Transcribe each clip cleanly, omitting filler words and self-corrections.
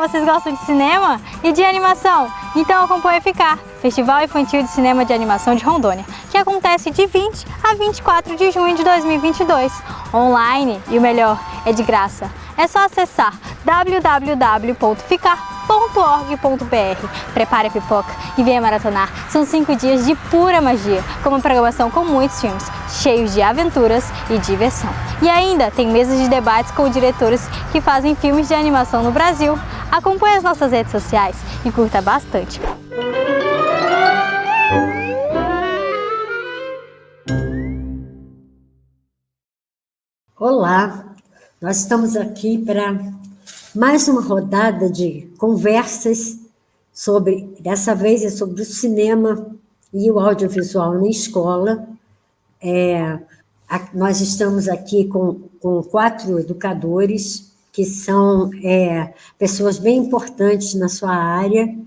vocês gostam de cinema e de animação? Então acompanhe FICAR, Festival Infantil de Cinema de Animação de Rondônia, que acontece de 20 a 24 de junho de 2022, online, e o melhor, é de graça. É só acessar www.ficar.org.br. Prepare a pipoca e venha maratonar. São 5 dias de pura magia, com uma programação com muitos filmes, cheios de aventuras e diversão. E ainda tem mesas de debates com diretores que fazem filmes de animação no Brasil. Acompanhe as nossas redes sociais e curta bastante. Olá, nós estamos aqui para mais uma rodada de conversas sobre, dessa vez é sobre o cinema e o audiovisual na escola. Nós estamos aqui com 4 educadores que são pessoas bem importantes na sua área,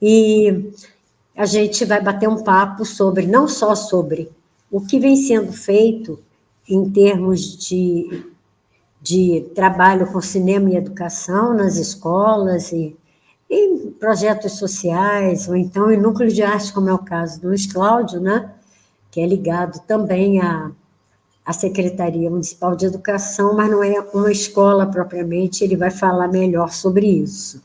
e a gente vai bater um papo sobre, não só sobre o que vem sendo feito em termos de trabalho com cinema e educação nas escolas e em projetos sociais, ou então em núcleos de arte, como é o caso do Luiz Cláudio, né, que é ligado também à Secretaria Municipal de Educação, mas não é uma escola propriamente, ele vai falar melhor sobre isso,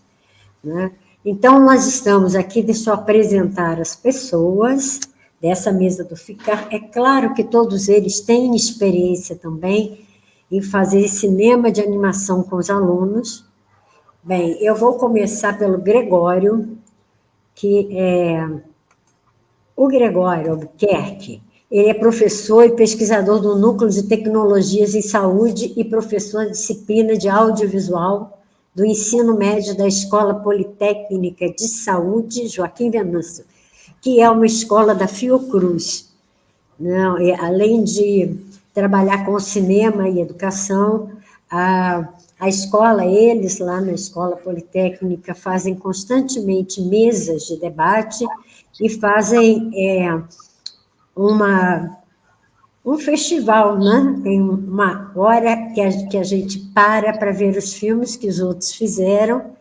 né? Então, nós estamos aqui, deixa eu apresentar as pessoas dessa mesa do FICAR. É claro que todos eles têm experiência também em fazer cinema de animação com os alunos. Bem, eu vou começar pelo Gregório, que é o Gregório Albuquerque. Ele é professor e pesquisador do Núcleo de Tecnologias em Saúde e professor de disciplina de audiovisual do ensino médio da Escola Politécnica de Saúde Joaquim Venâncio, que é uma escola da Fiocruz. Não, além de trabalhar com cinema e educação, a escola, eles lá na Escola Politécnica fazem constantemente mesas de debate e fazem um festival, né? Tem uma hora que a gente para ver os filmes que os outros fizeram,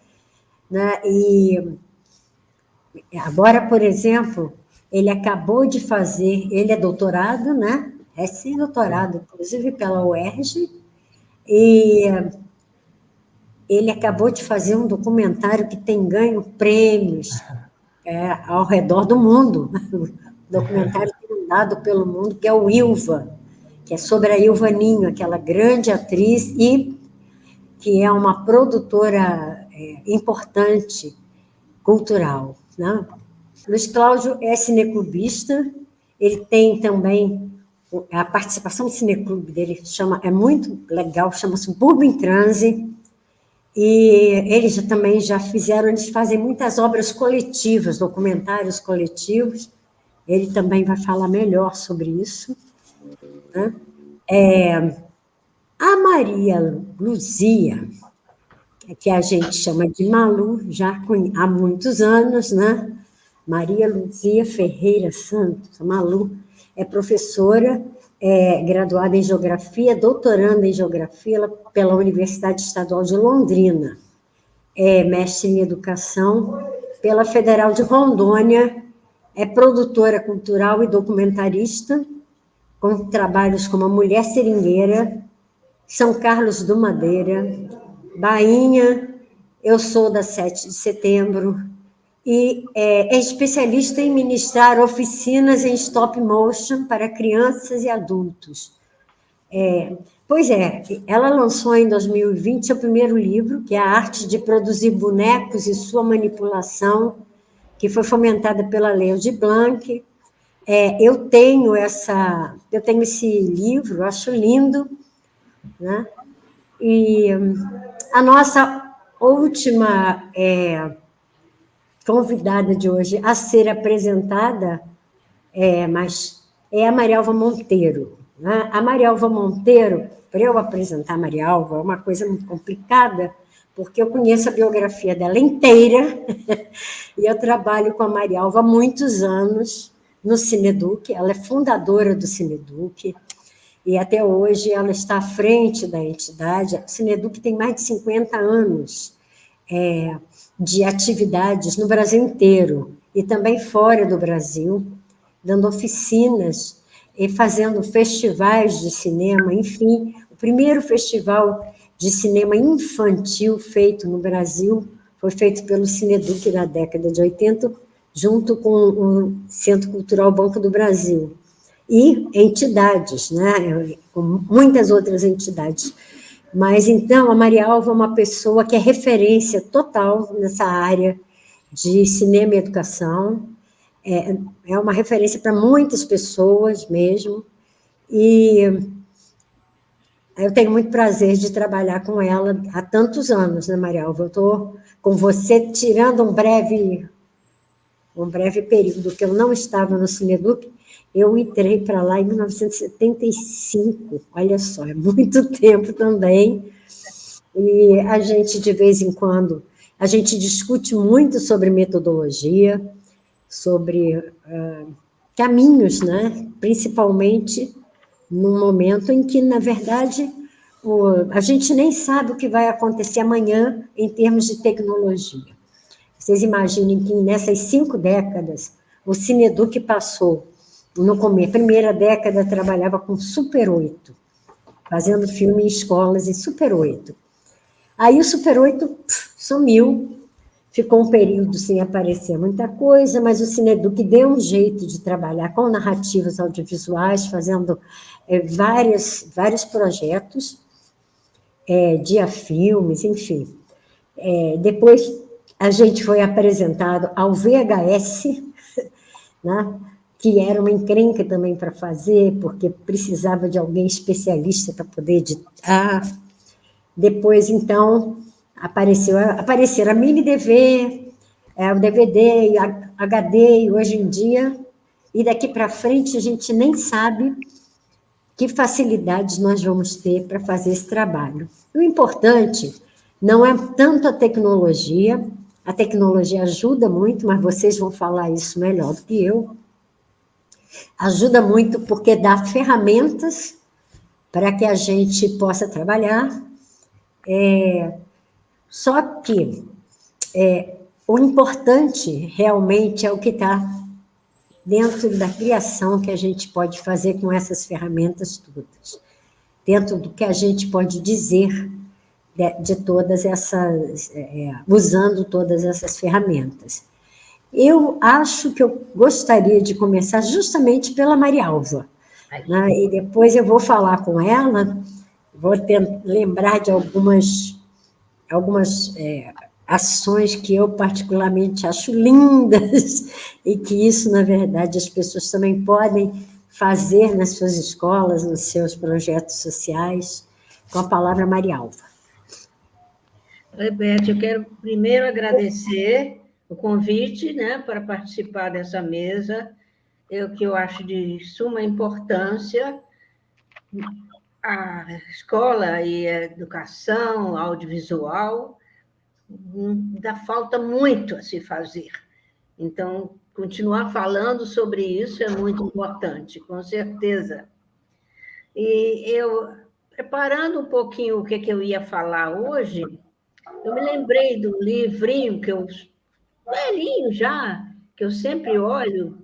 né? E agora, por exemplo, ele acabou de fazer, ele é doutorado, né? Recém-doutorado, inclusive pela UERJ, e ele acabou de fazer um documentário que tem ganho prêmios ao redor do mundo, documentário dado pelo mundo, que é o Ilva, que é sobre a Ilva Ninho, aquela grande atriz e que é uma produtora importante, cultural, né? Luiz Cláudio é cineclubista, ele tem também a participação do cineclube dele, é muito legal, chama-se Burbo em Transe, e eles também eles fazem muitas obras coletivas, documentários coletivos. Ele também vai falar melhor sobre isso, né? A Maria Luzia, que a gente chama de Malu, já há muitos anos, né? Maria Luzia Ferreira Santos, a Malu, é professora, graduada em Geografia, doutoranda em Geografia pela Universidade Estadual de Londrina, é mestre em Educação pela Federal de Rondônia, é produtora cultural e documentarista, com trabalhos como A Mulher Seringueira, São Carlos do Madeira, Bainha, Eu Sou da 7 de Setembro, e é especialista em ministrar oficinas em stop motion para crianças e adultos. Ela lançou em 2020 seu primeiro livro, que é A Arte de Produzir Bonecos e Sua Manipulação, que foi fomentada pela Lei Aldir Blanc. Eu tenho esse livro, acho lindo, né? E a nossa última convidada de hoje a ser apresentada é a Marialva Monteiro, né? A Marialva Monteiro, para eu apresentar a Marialva, é uma coisa muito complicada, porque eu conheço a biografia dela inteira, e eu trabalho com a Marialva há muitos anos no Cineduc, ela é fundadora do Cineduc, e até hoje ela está à frente da entidade. O Cineduc tem mais de 50 anos de atividades no Brasil inteiro e também fora do Brasil, dando oficinas e fazendo festivais de cinema, enfim. O primeiro festival de cinema infantil feito no Brasil foi feito pelo Cineduc na década de 80, junto com o Centro Cultural Banco do Brasil. E entidades, né? Com muitas outras entidades. Mas, então, a Maria Alva é uma pessoa que é referência total nessa área de cinema e educação, é uma referência para muitas pessoas mesmo, e eu tenho muito prazer de trabalhar com ela há tantos anos, né, Maria Alva? Eu estou com você tirando um breve período que eu não estava no Cineduc, eu entrei para lá em 1975, olha só, é muito tempo também, e a gente, de vez em quando, a gente discute muito sobre metodologia, sobre caminhos, né? Principalmente num momento em que, na verdade, a gente nem sabe o que vai acontecer amanhã em termos de tecnologia. Vocês imaginem que nessas 5 décadas, o Cineduc passou, no começo, primeira década, trabalhava com Super 8, fazendo filme em escolas em Super 8. Aí o Super 8 sumiu, ficou um período sem aparecer muita coisa, mas o Cineduc deu um jeito de trabalhar com narrativas audiovisuais, fazendo vários projetos, diafilmes, enfim. Depois a gente foi apresentado ao VHS, né, que era uma encrenca também para fazer, porque precisava de alguém especialista para poder editar. Depois, então, apareceram a mini DV, o DVD, HD, e hoje em dia, e daqui para frente a gente nem sabe que facilidades nós vamos ter para fazer esse trabalho. O importante não é tanto a tecnologia ajuda muito, mas vocês vão falar isso melhor do que eu, ajuda muito porque dá ferramentas para que a gente possa trabalhar, só que o importante realmente é o que está dentro da criação que a gente pode fazer com essas ferramentas todas, dentro do que a gente pode dizer de todas essas, usando todas essas ferramentas. Eu acho que eu gostaria de começar justamente pela Maria Alva, né? E depois eu vou falar com ela, vou lembrar de algumas ações que eu particularmente acho lindas e que isso, na verdade, as pessoas também podem fazer nas suas escolas, nos seus projetos sociais, com a palavra Maria Alva. Oi, Beth, eu quero primeiro agradecer o convite, né, para participar dessa mesa, que eu acho de suma importância. A escola e a educação audiovisual ainda falta muito a se fazer. Então, continuar falando sobre isso é muito importante, com certeza. E eu, preparando um pouquinho o que eu ia falar hoje, eu me lembrei do livrinho velhinho já, que eu sempre olho,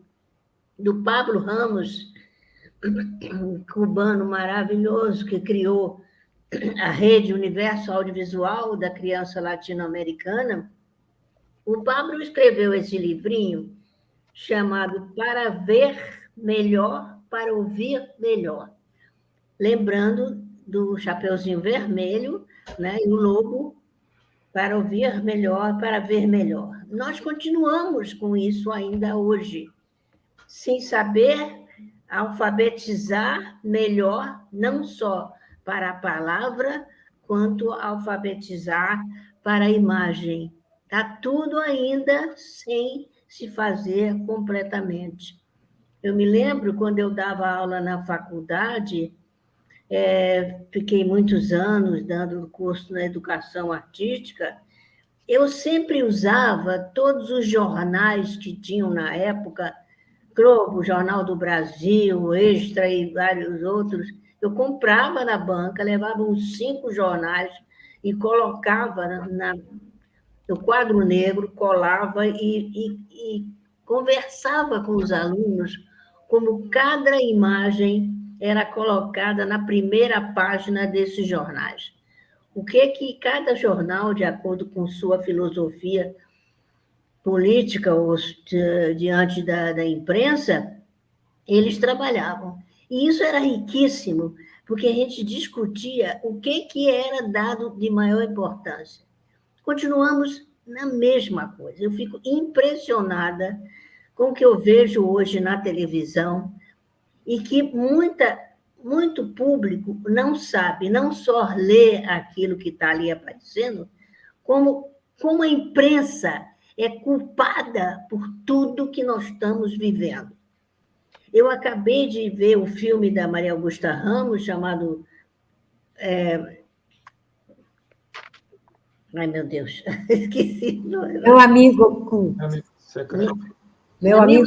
do Pablo Ramos, um cubano maravilhoso que criou a Rede Universo Audiovisual da Criança Latino-Americana. O Pablo escreveu esse livrinho chamado Para Ver Melhor, para Ouvir Melhor, lembrando do Chapeuzinho Vermelho, né, e o lobo, para ouvir melhor, para ver melhor. Nós continuamos com isso ainda hoje, sem saber alfabetizar melhor, não só para a palavra, quanto alfabetizar para a imagem. Está tudo ainda sem se fazer completamente. Eu me lembro, quando eu dava aula na faculdade, fiquei muitos anos dando curso na educação artística, eu sempre usava todos os jornais que tinham na época, Globo, Jornal do Brasil, Extra e vários outros. Eu comprava na banca, levava uns 5 jornais e colocava o quadro negro, colava e conversava com os alunos como cada imagem era colocada na primeira página desses jornais. O que cada jornal, de acordo com sua filosofia política ou diante da imprensa, eles trabalhavam. E isso era riquíssimo, porque a gente discutia o que era dado de maior importância. Continuamos na mesma coisa. Eu fico impressionada com o que eu vejo hoje na televisão e que muito público não sabe, não só lê aquilo que está ali aparecendo, como a imprensa é culpada por tudo que nós estamos vivendo. Eu acabei de ver o filme da Maria Augusta Ramos, chamado... Ai, meu Deus, esqueci. Meu amigo. Amigo secreto. Meu amigo.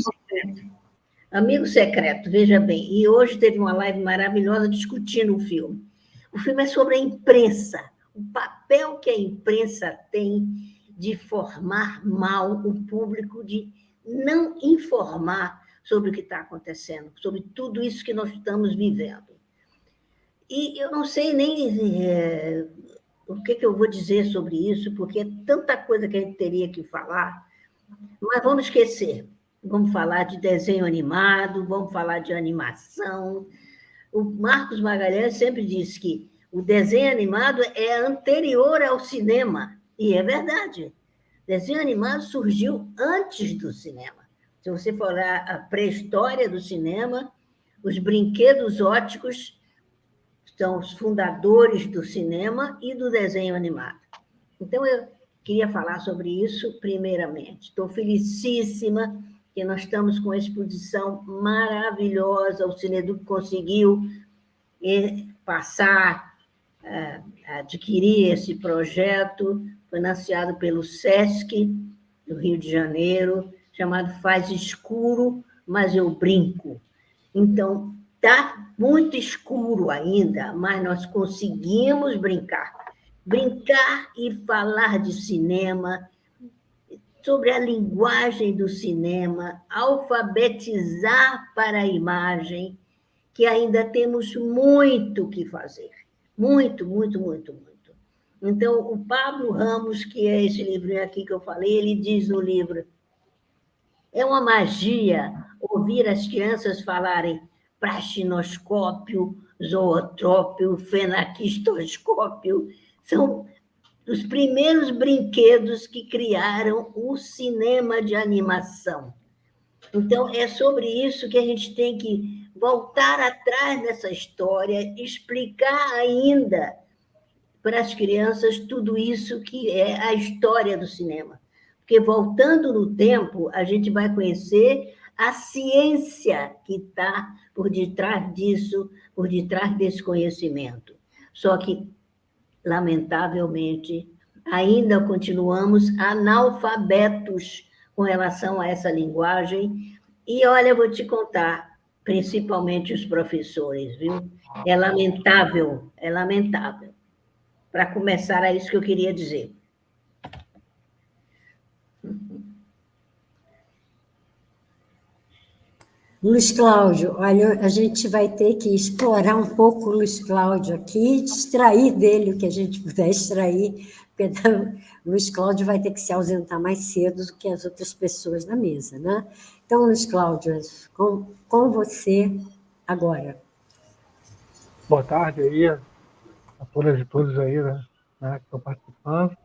Amigo Secreto, veja bem. E hoje teve uma live maravilhosa discutindo o filme. O filme é sobre a imprensa, o papel que a imprensa tem de formar mal o público, de não informar sobre o que está acontecendo, sobre tudo isso que nós estamos vivendo. E eu não sei nem o que eu vou dizer sobre isso, porque é tanta coisa que a gente teria que falar, mas vamos esquecer. Vamos falar de desenho animado, vamos falar de animação. O Marcos Magalhães sempre diz que o desenho animado é anterior ao cinema, e é verdade. O desenho animado surgiu antes do cinema. Se você for olhar a pré-história do cinema, os brinquedos óticos são os fundadores do cinema e do desenho animado. Então, eu queria falar sobre isso primeiramente. Estou felicíssima que nós estamos com uma exposição maravilhosa, o Cineduc conseguiu passar, adquirir esse projeto, financiado pelo SESC, do Rio de Janeiro, chamado Faz Escuro, mas eu brinco. Então, está muito escuro ainda, mas nós conseguimos brincar. Brincar e falar de cinema, sobre a linguagem do cinema, alfabetizar para a imagem, que ainda temos muito que fazer. Muito, muito, muito, muito. Então, o Pablo Ramos, que é esse livrinho aqui que eu falei, ele diz no livro: é uma magia ouvir as crianças falarem praxinoscópio, zootrópio, fenaquistoscópio. São os primeiros brinquedos que criaram o cinema de animação. Então, é sobre isso que a gente tem que voltar atrás dessa história, explicar ainda para as crianças tudo isso que é a história do cinema. Porque, voltando no tempo, a gente vai conhecer a ciência que está por detrás disso, por detrás desse conhecimento. Só que, lamentavelmente, ainda continuamos analfabetos com relação a essa linguagem. E, olha, eu vou te contar, principalmente os professores, viu? É lamentável, é lamentável. Para começar, é isso que eu queria dizer. Luiz Cláudio, olha, a gente vai ter que explorar um pouco o Luiz Cláudio aqui, extrair dele o que a gente puder extrair, porque o Luiz Cláudio vai ter que se ausentar mais cedo do que as outras pessoas na mesa, né? Então, Luiz Cláudio, com você agora. Boa tarde aí a todas e todos aí, né, que estão participando.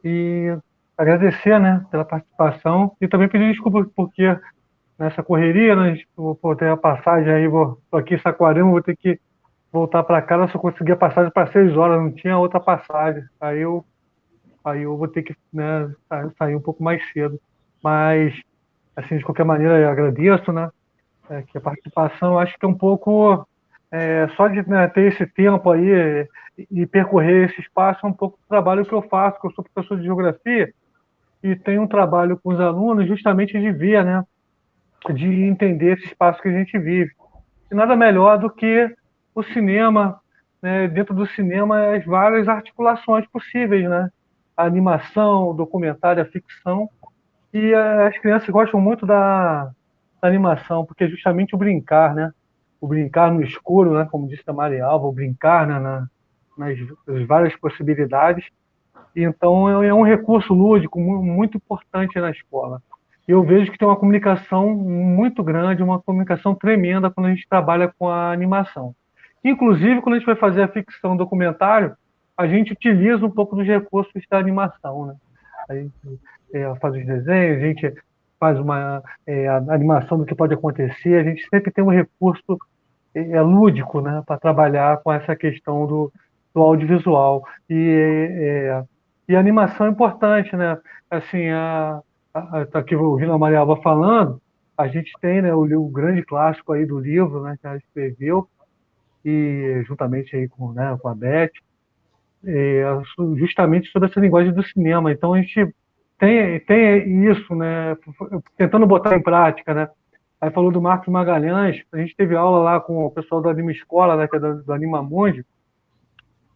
E agradecer, né, pela participação e também pedir desculpa porque nessa correria, né, vou ter a passagem aí, estou aqui em Saquarema, vou ter que voltar para casa, só consegui a passagem para 6 horas, não tinha outra passagem. Aí eu vou ter que, né, sair um pouco mais cedo. Mas, assim, de qualquer maneira, eu agradeço, né, que a participação, acho que é um pouco, só de, né, ter esse tempo aí e percorrer esse espaço, é um pouco do trabalho que eu faço, que eu sou professor de geografia e tenho um trabalho com os alunos justamente de ver, né, de entender esse espaço que a gente vive. E nada melhor do que o cinema, né, dentro do cinema, as várias articulações possíveis, né? a animação, o documentário, a ficção, e as crianças gostam muito da animação, porque é justamente o brincar, né? O brincar no escuro, né? Como disse a Maria Alva, o brincar, né? Nas várias possibilidades. E então é um recurso lúdico muito importante na escola. Eu vejo que tem uma comunicação muito grande, uma comunicação tremenda quando a gente trabalha com a animação. Inclusive, quando a gente vai fazer a ficção documentário, a gente utiliza um pouco dos recursos da animação, né? A gente faz os desenhos, a gente faz uma a animação do que pode acontecer, a gente sempre tem um recurso lúdico, né, para trabalhar com essa questão do audiovisual. E a animação é importante, né? Assim, tá aqui ouvindo a Maria Alva falando, a gente tem, né, o grande clássico aí do livro, né, que ela escreveu, e juntamente aí com a Beth, justamente sobre essa linguagem do cinema. Então a gente tem isso, né, tentando botar em prática, né? Aí falou do Marcos Magalhães, a gente teve aula lá com o pessoal do Anima Escola, né, que é do Anima Mundi,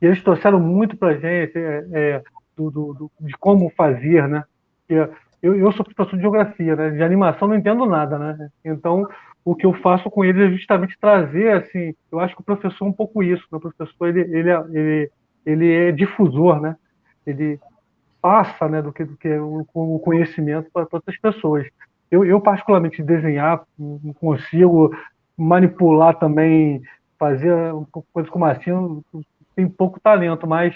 e eles trouxeram muito para a gente de como fazer, né? Eu sou professor de geografia, né? De animação não entendo nada, né? Então, o que eu faço com eles é justamente trazer, assim, eu acho que o professor é um pouco isso, né? O professor, ele é difusor, né? Ele passa, né, do que o conhecimento para outras pessoas. Eu, particularmente, desenhar, não consigo manipular também, fazer coisas como assim, eu tenho pouco talento, mas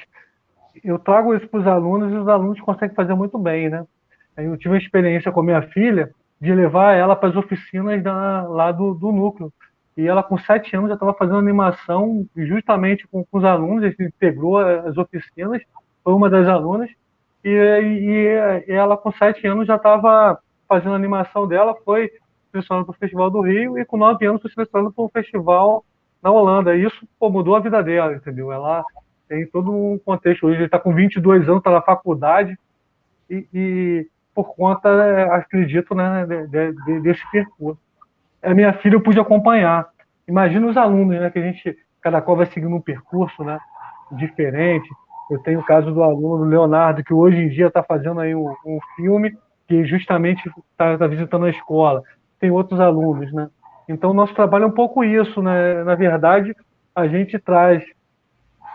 eu trago isso para os alunos e os alunos conseguem fazer muito bem, né? Eu tive uma experiência com a minha filha de levar ela para as oficinas lá do núcleo. E ela, com 7 anos, já estava fazendo animação justamente com os alunos, a gente integrou as oficinas, foi uma das alunas, e ela, com 7 anos, já estava fazendo a animação dela, foi selecionada para o Festival do Rio, e com 9 anos foi selecionada para um festival na Holanda. E isso, pô, mudou a vida dela, entendeu? Ela tem todo um contexto. Hoje ele está com 22 anos, está na faculdade, e por conta, acredito, né, desse percurso. A minha filha eu pude acompanhar. Imagina os alunos, né, que a gente, cada qual vai seguindo um percurso, né, diferente. Eu tenho o caso do aluno Leonardo, que hoje em dia está fazendo aí um filme que justamente está visitando a escola. Tem outros alunos, né? Então, nosso trabalho é um pouco isso, né? Na verdade, a gente traz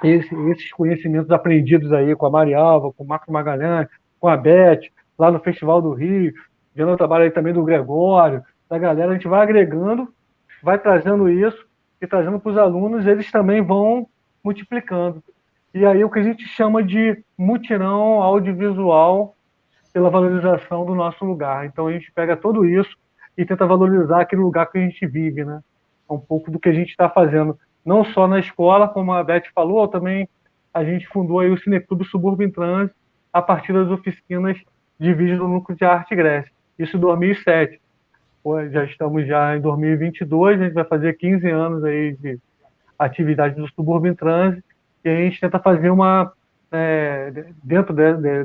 esses conhecimentos aprendidos aí com a Maria Alva, com o Marcos Magalhães, com a Beth, lá no Festival do Rio, vendo o trabalho aí também do Gregório, da galera, a gente vai agregando, vai trazendo isso e trazendo para os alunos, eles também vão multiplicando. E aí o que a gente chama de mutirão audiovisual pela valorização do nosso lugar. Então a gente pega tudo isso e tenta valorizar aquele lugar que a gente vive, né? É um pouco do que a gente está fazendo, não só na escola, como a Beth falou, também a gente fundou aí o Cineclube Subúrbio em Trânsito a partir das oficinas de vídeo do Núcleo de Arte Grécia. Isso em 2007. Já estamos já em 2022, a gente vai fazer 15 anos aí de atividade do Subúrbio em Trânsito, e a gente tenta fazer dentro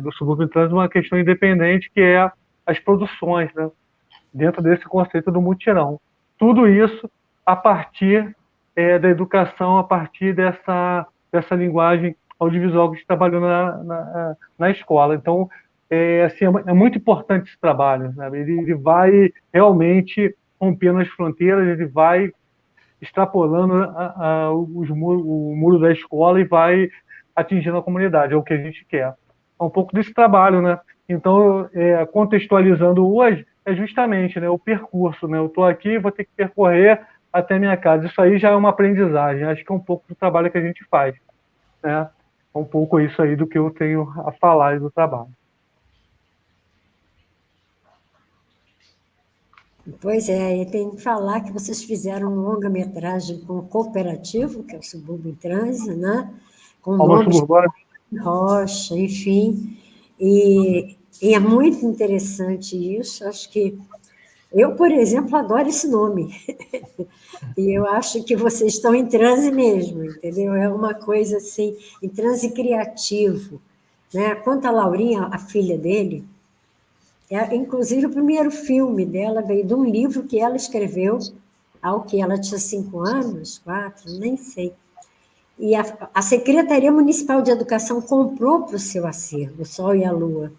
do Subúrbio em Trânsito, uma questão independente, que é as produções, né? Dentro desse conceito do mutirão. Tudo isso a partir da educação, a partir dessa linguagem audiovisual que a gente trabalhou na escola. Então, assim, é muito importante esse trabalho, né? Ele vai realmente rompendo as fronteiras, ele vai extrapolando o muro da escola e vai atingindo a comunidade, é o que a gente quer. É um pouco desse trabalho, né? Então, contextualizando hoje, é justamente, né, o percurso, né? Eu estou aqui, vou ter que percorrer até minha casa. Isso aí já é uma aprendizagem, acho que é um pouco do trabalho que a gente faz, né? É um pouco isso aí do que eu tenho a falar do trabalho. Pois é, e tem que falar que vocês fizeram um longa-metragem com o cooperativo, que é o Subúrbio em Trânsito, né? Com nomes Rocha, enfim. E é muito interessante isso. Acho que eu, por exemplo, adoro esse nome. E eu acho que vocês estão em transe mesmo, entendeu? É uma coisa assim, em transe criativo, né? Quanto a Laurinha, a filha dele, inclusive o primeiro filme dela veio de um livro que ela escreveu ao que ela tinha 5 anos, 4, nem sei. e a Secretaria Municipal de Educação comprou para o seu acervo, O Sol e a Lua.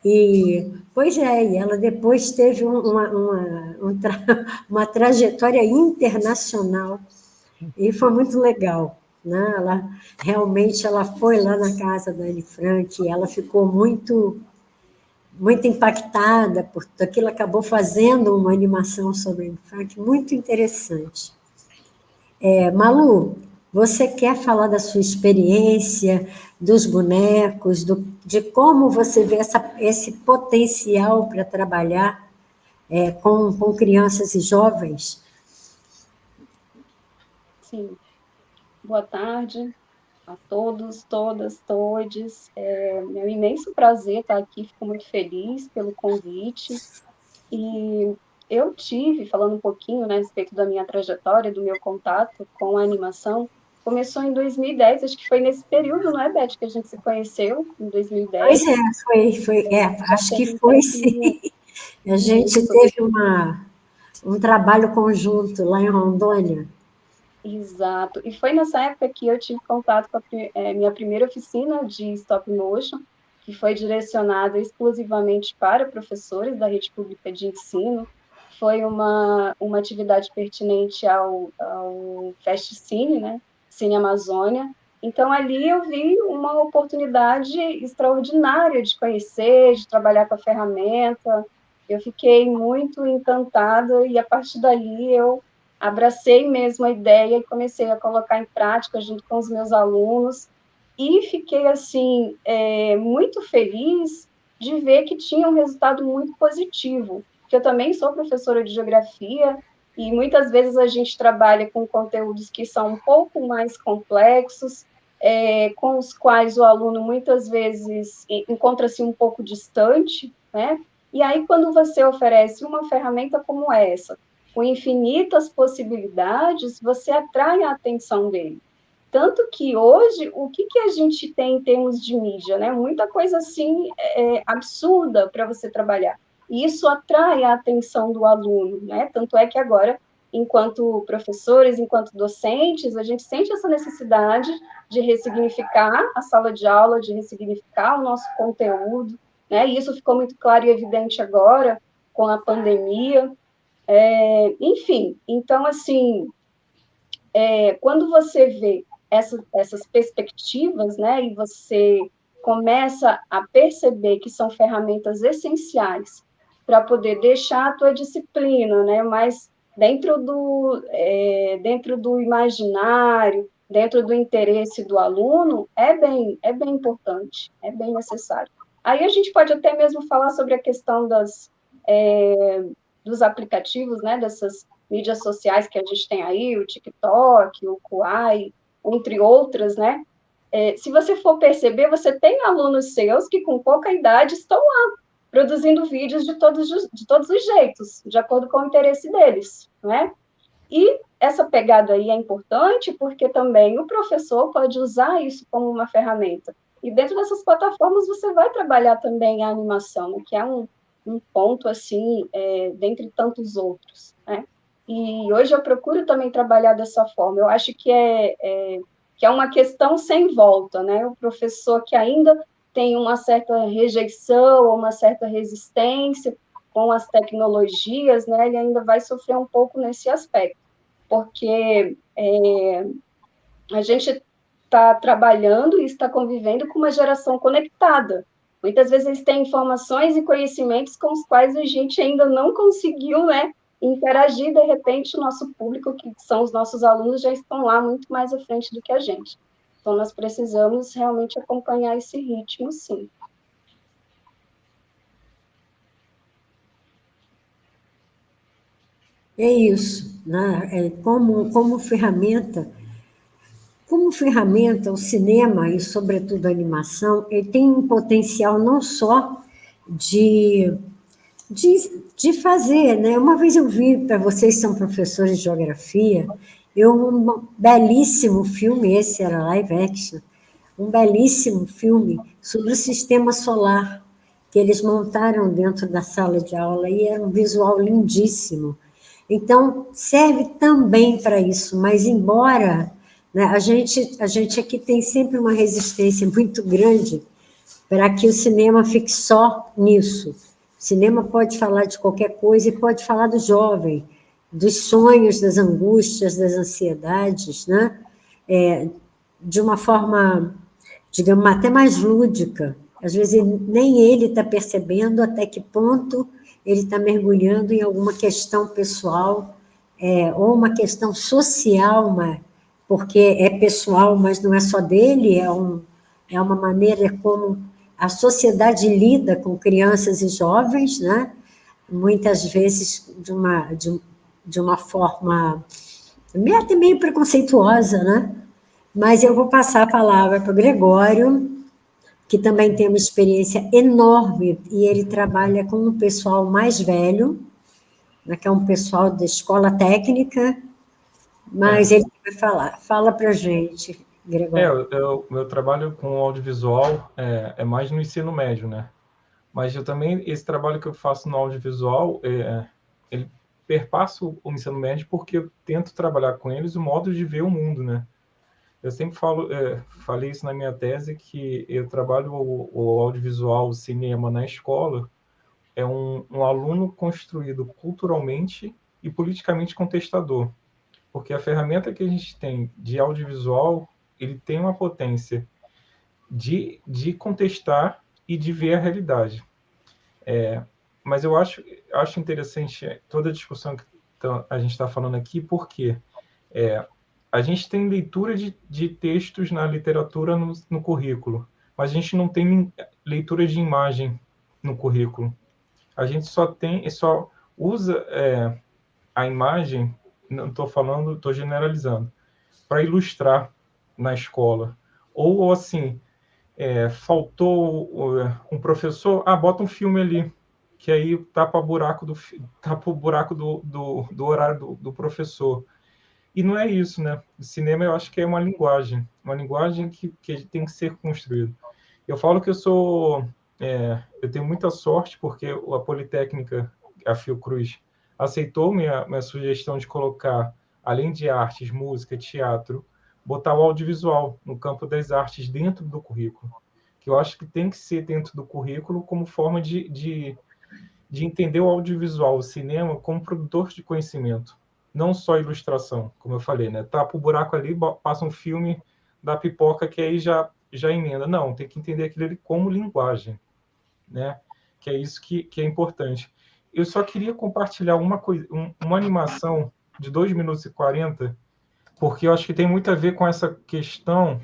E, pois é, e ela depois teve uma trajetória internacional, e foi muito legal. Né? Ela foi lá na casa da Anne Frank, e ela ficou muito impactada por aquilo, acabou fazendo uma animação sobre Anne Frank, muito interessante. Malu, você quer falar da sua experiência, dos bonecos, de como você vê esse potencial para trabalhar com crianças e jovens? Sim. Boa tarde a todos, todas, todes. É um imenso prazer estar aqui, fico muito feliz pelo convite. E eu falando um pouquinho, né, a respeito da minha trajetória, do meu contato com a animação, começou em 2010, acho que foi nesse período, não é, Beth, que a gente se conheceu, em 2010. Pois acho que foi, sim. A gente teve um trabalho conjunto lá em Rondônia. Exato. E foi nessa época que eu tive contato com a minha primeira oficina de stop motion, que foi direcionada exclusivamente para professores da rede pública de ensino. Foi uma atividade pertinente ao Fast Cine, né? Cine Amazônia. Então, ali eu vi uma oportunidade extraordinária de conhecer, de trabalhar com a ferramenta. Eu fiquei muito encantada e, a partir dali, eu abracei mesmo a ideia e comecei a colocar em prática junto com os meus alunos e fiquei, assim, muito feliz de ver que tinha um resultado muito positivo, porque eu também sou professora de geografia e muitas vezes a gente trabalha com conteúdos que são um pouco mais complexos, com os quais o aluno muitas vezes encontra-se um pouco distante, né? E aí, quando você oferece uma ferramenta como essa, com infinitas possibilidades, você atrai a atenção dele. Tanto que hoje, o que a gente tem em termos de mídia, né? Muita coisa assim absurda para você trabalhar. E isso atrai a atenção do aluno, né? Tanto é que agora, enquanto professores, enquanto docentes, a gente sente essa necessidade de ressignificar a sala de aula, de ressignificar o nosso conteúdo, né? E isso ficou muito claro e evidente agora com a pandemia. Enfim, então, assim, quando você vê essas perspectivas, né, e você começa a perceber que são ferramentas essenciais para poder deixar a tua disciplina, né, mas dentro do imaginário, dentro do interesse do aluno, é bem importante, é bem necessário. Aí a gente pode até mesmo falar sobre a questão dos aplicativos, né, dessas mídias sociais que a gente tem aí, o TikTok, o Kuai, entre outras, né? Se você for perceber, você tem alunos seus que com pouca idade estão lá, produzindo vídeos de todos os jeitos, de acordo com o interesse deles, né? E essa pegada aí é importante porque também o professor pode usar isso como uma ferramenta. E dentro dessas plataformas você vai trabalhar também a animação, né, que é um ponto, assim, dentre tantos outros, né? E hoje eu procuro também trabalhar dessa forma. Eu acho que é uma questão sem volta, né? O professor que ainda tem uma certa rejeição ou uma certa resistência com as tecnologias, né? Ele ainda vai sofrer um pouco nesse aspecto, porque a gente está trabalhando e está convivendo com uma geração conectada. Muitas vezes eles têm informações e conhecimentos com os quais a gente ainda não conseguiu, né, interagir. De repente, o nosso público, que são os nossos alunos, já estão lá muito mais à frente do que a gente. Então, nós precisamos realmente acompanhar esse ritmo, sim. É isso, né? Como ferramenta, o cinema, e sobretudo a animação, ele tem um potencial não só de fazer, né? Uma vez eu vi, para vocês que são professores de geografia, um belíssimo filme, esse era live action, um belíssimo filme sobre o sistema solar, que eles montaram dentro da sala de aula, e era um visual lindíssimo. Então, serve também para isso, mas embora né? A gente aqui tem sempre uma resistência muito grande para que o cinema fique só nisso. O cinema pode falar de qualquer coisa e pode falar do jovem, dos sonhos, das angústias, das ansiedades, né? De uma forma, digamos, até mais lúdica. Às vezes nem ele está percebendo até que ponto ele está mergulhando em alguma questão pessoal, ou uma questão social, porque é pessoal, mas não é só dele, é uma maneira como a sociedade lida com crianças e jovens, né? Muitas vezes de uma forma até meio preconceituosa, né? Mas eu vou passar a palavra para o Gregório, que também tem uma experiência enorme, e ele trabalha com um pessoal mais velho, né, que é um pessoal da escola técnica, mas ele vai falar. Fala para a gente, Gregório. Meu trabalho com audiovisual é mais no ensino médio, né? Mas eu também, esse trabalho que eu faço no audiovisual, ele perpassa o ensino médio porque eu tento trabalhar com eles o modo de ver o mundo, né? Eu sempre falei isso na minha tese, que eu trabalho o audiovisual, o cinema na escola, é um aluno construído culturalmente e politicamente contestador. Porque a ferramenta que a gente tem de audiovisual, ele tem uma potência de contestar e de ver a realidade. Mas eu acho interessante toda a discussão que a gente está falando aqui, porque a gente tem leitura de textos na literatura no currículo, mas a gente não tem leitura de imagem no currículo. A gente só usa a imagem, não estou falando, estou generalizando, para ilustrar na escola. Ou assim, faltou um professor, bota um filme ali, que aí tapa o buraco do horário do professor. E não é isso, né? O cinema, eu acho que é uma linguagem que tem que ser construída. Eu falo que eu tenho muita sorte, porque a Politécnica, a Fiocruz, aceitou minha sugestão de colocar, além de artes, música, teatro, botar o audiovisual no campo das artes dentro do currículo, que eu acho que tem que ser dentro do currículo como forma de entender o audiovisual, o cinema, como produtor de conhecimento, não só ilustração, como eu falei, né? Tapa o buraco ali, passa um filme da pipoca que aí já emenda. Não, tem que entender aquilo ali como linguagem, né? Que é isso que é importante. Eu só queria compartilhar uma animação de 2 minutos e 40, porque eu acho que tem muito a ver com essa questão.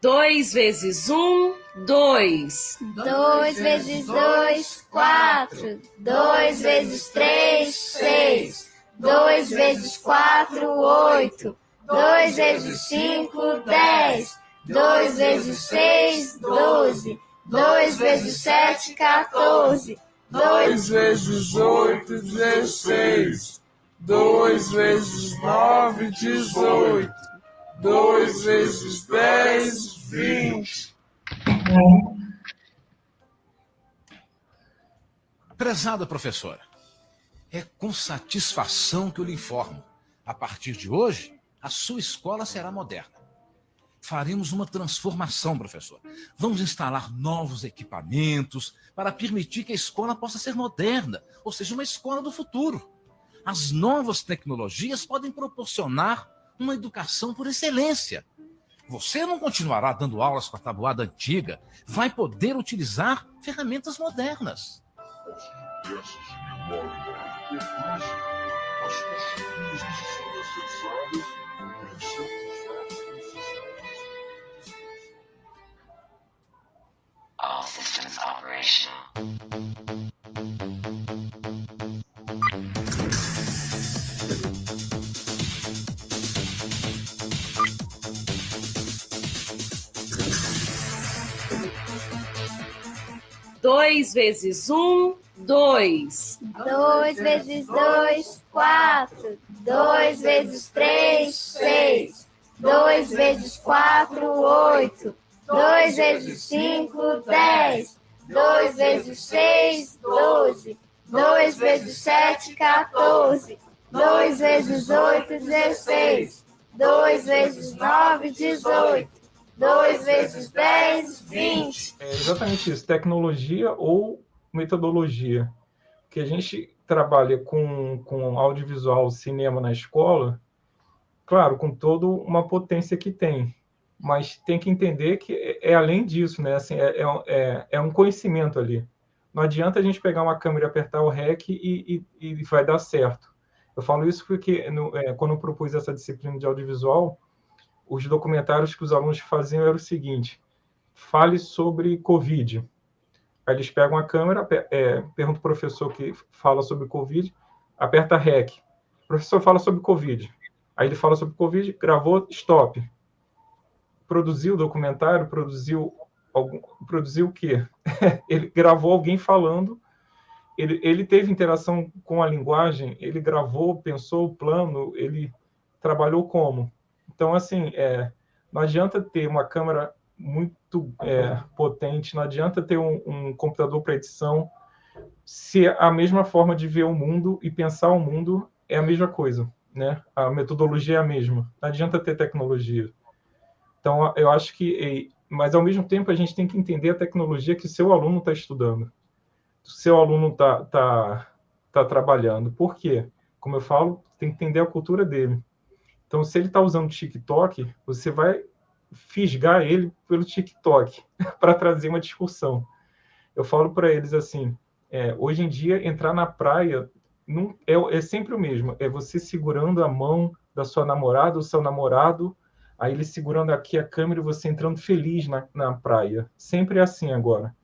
2 vezes 1, 2. 2 vezes 2, 4. 2 vezes 3, 6. 2 vezes 4, 8. 2 vezes 5, 10. 2 vezes 6, 12. 2 vezes 7, 14. 2 vezes 8, 16. 2 vezes 9, 18. 2 vezes 10, 20. Prezada professora, é com satisfação que eu lhe informo. A partir de hoje, a sua escola será moderna. Faremos uma transformação, professor. Vamos instalar novos equipamentos para permitir que a escola possa ser moderna, ou seja, uma escola do futuro. As novas tecnologias podem proporcionar uma educação por excelência. Você não continuará dando aulas com a tabuada antiga, vai poder utilizar ferramentas modernas. All systems operational. 2 vezes 1, 2. 2 vezes 2, 4. 2 vezes 3, 6. 2 vezes 4, 8. 2 vezes 5, 10. 2 vezes 6, 12. 2 vezes 7, 14. 2 2 vezes 8, 16. 2 vezes 9, 18. 2 vezes 10, 20. É exatamente isso, tecnologia ou metodologia. Que a gente trabalha com audiovisual, cinema na escola, claro, com toda uma potência que tem, mas tem que entender que é além disso, né? Assim, é um conhecimento ali. Não adianta a gente pegar uma câmera e apertar o REC e vai dar certo. Eu falo isso porque quando eu propus essa disciplina de audiovisual, os documentários que os alunos faziam era o seguinte: fale sobre Covid. Aí eles pegam a câmera, pergunta o professor que fala sobre Covid, aperta REC. O professor fala sobre Covid. Aí ele fala sobre Covid, gravou, stop. Produziu o documentário, produziu o quê? Ele gravou alguém falando, ele teve interação com a linguagem, ele gravou, pensou o plano, ele trabalhou como? Então, assim, não adianta ter uma câmera muito potente, não adianta ter um computador para edição, se a mesma forma de ver o mundo e pensar o mundo é a mesma coisa, né? A metodologia é a mesma. Não adianta ter tecnologia. Então, eu acho que... Mas, ao mesmo tempo, a gente tem que entender a tecnologia que o seu aluno está estudando, o seu aluno está trabalhando. Por quê? Como eu falo, tem que entender a cultura dele. Então, se ele está usando TikTok, você vai fisgar ele pelo TikTok para trazer uma discussão. Eu falo para eles assim, hoje em dia, entrar na praia é sempre o mesmo. É você segurando a mão da sua namorada, ou seu namorado, aí ele segurando aqui a câmera e você entrando feliz na praia. Sempre é assim agora.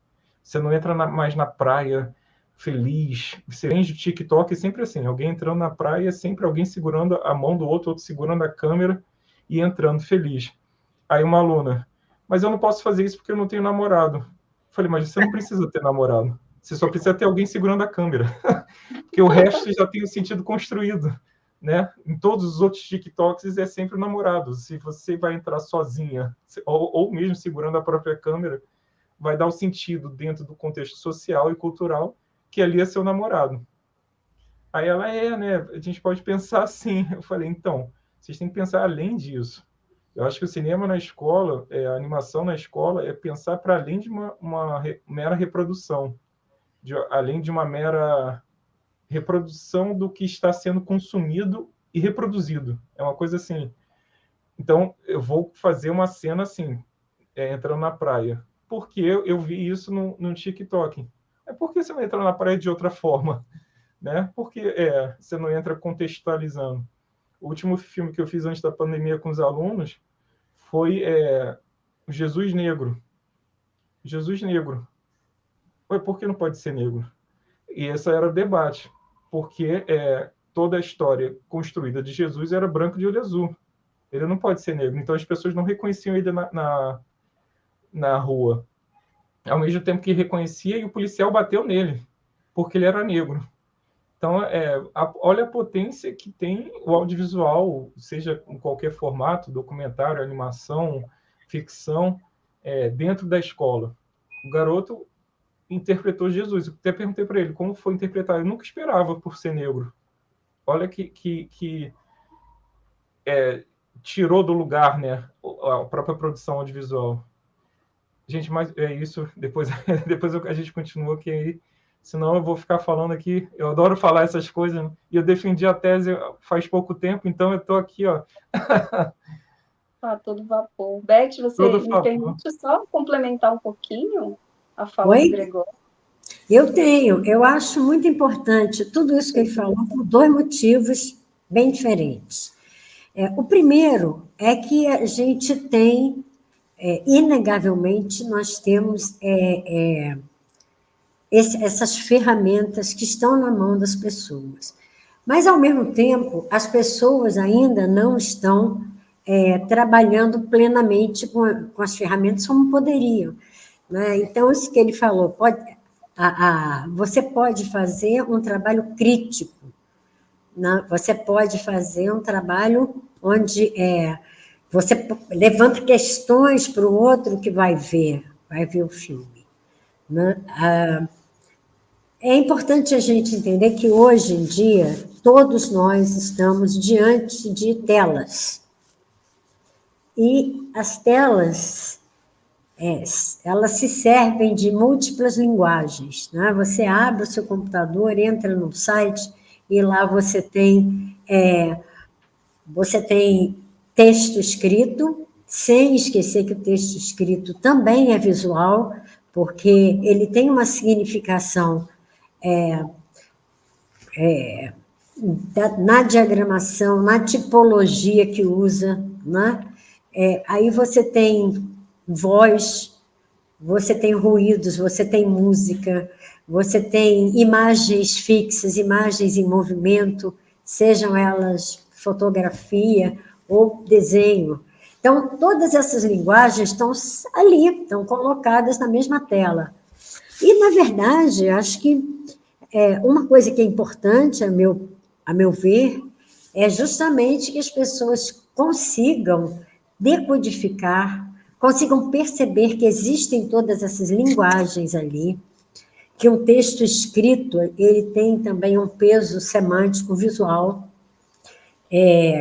Você não entra mais na praia feliz. Você vem de TikTok, é sempre assim. Alguém entrando na praia, sempre alguém segurando a mão do outro segurando a câmera e entrando feliz. Aí uma aluna, mas eu não posso fazer isso porque eu não tenho namorado. Eu falei, mas você não precisa ter namorado. Você só precisa ter alguém segurando a câmera. Porque o resto já tem o sentido construído, né? Em todos os outros TikToks é sempre o namorado. Se você vai entrar sozinha, ou mesmo segurando a própria câmera, vai dar o sentido dentro do contexto social e cultural que ali é seu namorado. Aí ela né? A gente pode pensar assim. Eu falei, então, vocês têm que pensar além disso. Eu acho que o cinema na escola, a animação na escola, é pensar para além de uma mera reprodução, além de uma mera reprodução do que está sendo consumido e reproduzido. É uma coisa assim. Então, eu vou fazer uma cena assim, entrando na praia. Porque eu vi isso no TikTok. Por que você não entra na praia de outra forma? Né? Porque você não entra contextualizando. O último filme que eu fiz antes da pandemia com os alunos foi Jesus Negro. Jesus Negro. Por que não pode ser negro? E esse era o debate. Porque toda a história construída de Jesus era branco de olho azul. Ele não pode ser negro. Então as pessoas não reconheciam ele na rua. Ao mesmo tempo que reconhecia, e o policial bateu nele, porque ele era negro. Então, olha a potência que tem o audiovisual, seja em qualquer formato, documentário, animação, ficção, dentro da escola. O garoto interpretou Jesus. Eu até perguntei para ele como foi interpretado. Eu nunca esperava por ser negro. Olha que tirou do lugar, né, a própria produção audiovisual. Gente, mas é isso. Depois a gente continua aqui aí. Senão eu vou ficar falando aqui. Eu adoro falar essas coisas. Né? E eu defendi a tese faz pouco tempo, então eu estou aqui, ó. Todo vapor. Beth, você me permite só complementar um pouquinho a fala do Gregório? Eu tenho. Eu acho muito importante tudo isso que ele falou por dois motivos bem diferentes. O primeiro é que a gente tem, inegavelmente, nós temos essas ferramentas que estão na mão das pessoas. Mas, ao mesmo tempo, as pessoas ainda não estão trabalhando plenamente com as ferramentas como poderiam. Né? Então, isso que ele falou, você pode fazer um trabalho crítico, né? Você pode fazer um trabalho onde você levanta questões para o outro que vai ver o filme. Né? É importante a gente entender que, hoje em dia, todos nós estamos diante de telas. E as telas, elas se servem de múltiplas linguagens, né? Você abre o seu computador, entra no site, e lá você tem texto escrito, sem esquecer que o texto escrito também é visual, porque ele tem uma significação na diagramação, na tipologia que usa, né? Aí você tem voz, você tem ruídos, você tem música, você tem imagens fixas, imagens em movimento, sejam elas fotografia ou desenho. Então, todas essas linguagens estão ali, estão colocadas na mesma tela. E, na verdade, acho que uma coisa que é importante, a meu ver, é justamente que as pessoas consigam decodificar, consigam perceber que existem todas essas linguagens ali, que um texto escrito, ele tem também um peso semântico visual.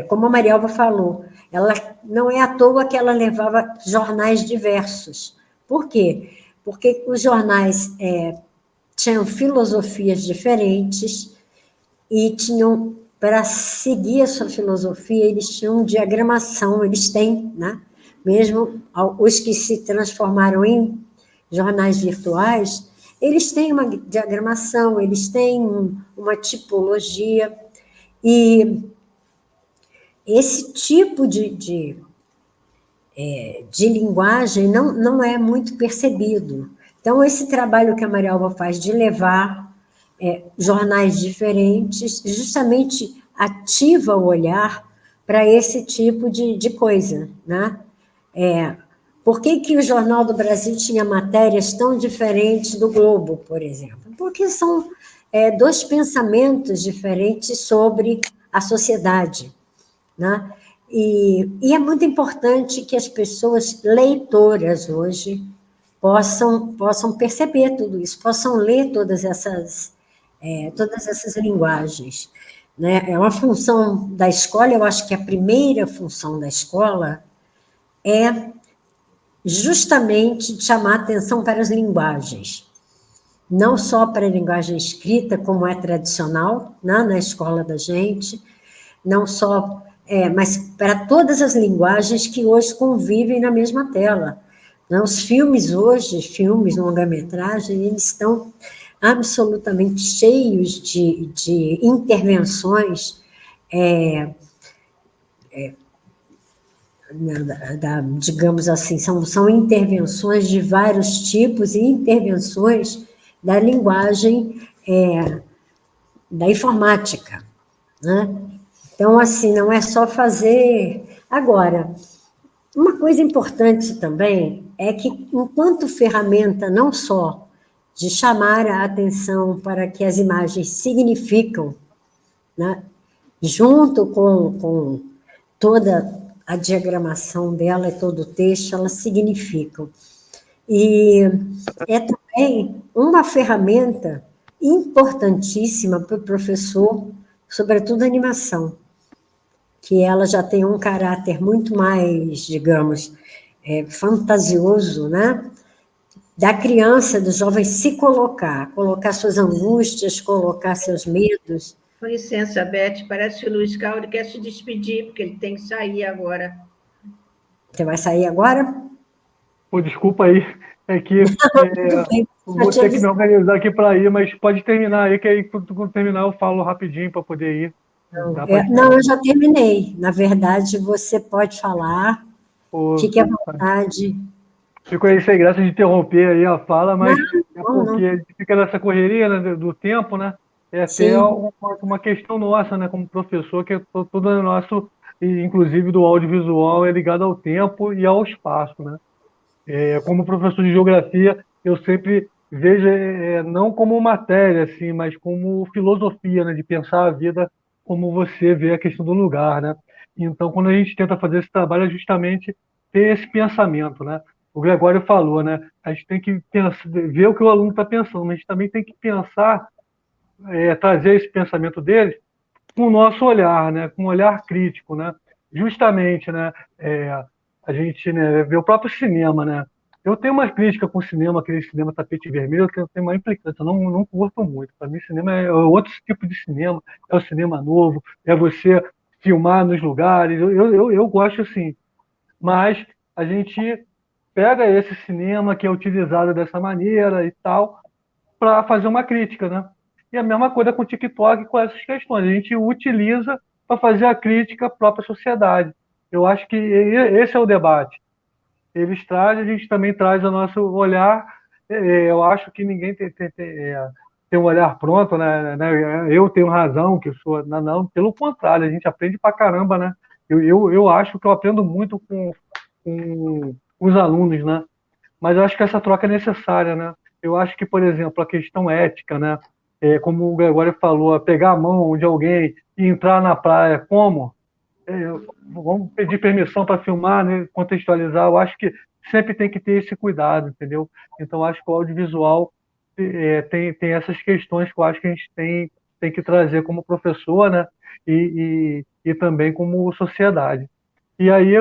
Como a Marielva falou, ela não é à toa que ela levava jornais diversos. Por quê? Porque os jornais tinham filosofias diferentes e tinham, para seguir a sua filosofia, eles tinham diagramação, eles têm, né? Mesmo os que se transformaram em jornais virtuais, eles têm uma diagramação, eles têm uma tipologia, e esse tipo de linguagem não é muito percebido. Então, esse trabalho que a Marielva faz de levar jornais diferentes, justamente ativa o olhar para esse tipo de coisa, né? Por que o Jornal do Brasil tinha matérias tão diferentes do Globo, por exemplo? Porque são dois pensamentos diferentes sobre a sociedade, né? E é muito importante que as pessoas leitoras hoje possam perceber tudo isso, possam ler todas essas linguagens, né? É uma função da escola, eu acho que a primeira função da escola é justamente chamar atenção para as linguagens, não só para a linguagem escrita, como é tradicional, né, na escola da gente, não só, mas para todas as linguagens que hoje convivem na mesma tela. Os filmes hoje, filmes longa-metragem, eles estão absolutamente cheios de intervenções, digamos assim, são intervenções de vários tipos e intervenções da linguagem da informática, né? Então, assim, não é só fazer... Agora, uma coisa importante também é que, enquanto ferramenta não só de chamar a atenção para que as imagens significam, né, junto com toda a diagramação dela e todo o texto, elas significam. E é também uma ferramenta importantíssima para o professor, sobretudo a animação, que ela já tem um caráter muito mais, digamos, fantasioso, né? Da criança, do jovem se colocar suas angústias, colocar seus medos. Com licença, Beth, parece que o Luiz Caldi quer se despedir, porque ele tem que sair agora. Você vai sair agora? Pô, desculpa aí, é que vou ter que me organizar aqui para ir, mas pode terminar aí, que aí quando terminar eu falo rapidinho para poder ir. Não, eu já terminei. Na verdade, você pode falar, fique à vontade. Fico aí sem graça de interromper aí a fala, mas porque a gente fica nessa correria, né, do tempo, né? É até uma questão nossa, né, como professor, que é todo nosso, inclusive do audiovisual, é ligado ao tempo e ao espaço, né? Como professor de geografia, eu sempre vejo não como matéria, assim, mas como filosofia, né, de pensar a vida como você vê a questão do lugar, né? Então, quando a gente tenta fazer esse trabalho, é justamente ter esse pensamento, né? O Gregório falou, né? A gente tem que ver o que o aluno está pensando, mas a gente também tem que pensar, trazer esse pensamento dele com o nosso olhar, né? Com um olhar crítico, né? Justamente, né? A gente, né, vê o próprio cinema, né? Eu tenho uma crítica com o cinema, aquele cinema tapete vermelho, que tem uma implicância, eu não curto muito. Para mim, cinema é outro tipo de cinema, é o cinema novo, é você filmar nos lugares, eu gosto assim. Mas a gente pega esse cinema que é utilizado dessa maneira e tal, para fazer uma crítica, né? E a mesma coisa com o TikTok, com essas questões. A gente utiliza para fazer a crítica à própria sociedade. Eu acho que esse é o debate. Eles trazem, a gente também traz o nosso olhar. Eu acho que ninguém tem um olhar pronto, né? Eu tenho razão, que eu sou. Não, pelo contrário, a gente aprende pra caramba, né? Eu acho que eu aprendo muito com os alunos, né? Mas eu acho que essa troca é necessária, né? Eu acho que, por exemplo, a questão ética, né? Como o Gregório falou, pegar a mão de alguém e entrar na praia, como? Vamos pedir permissão para filmar, né? Contextualizar. Eu acho que sempre tem que ter esse cuidado, entendeu? Então, acho que o audiovisual tem essas questões que eu acho que a gente tem que trazer como professor, né? E também como sociedade. E aí,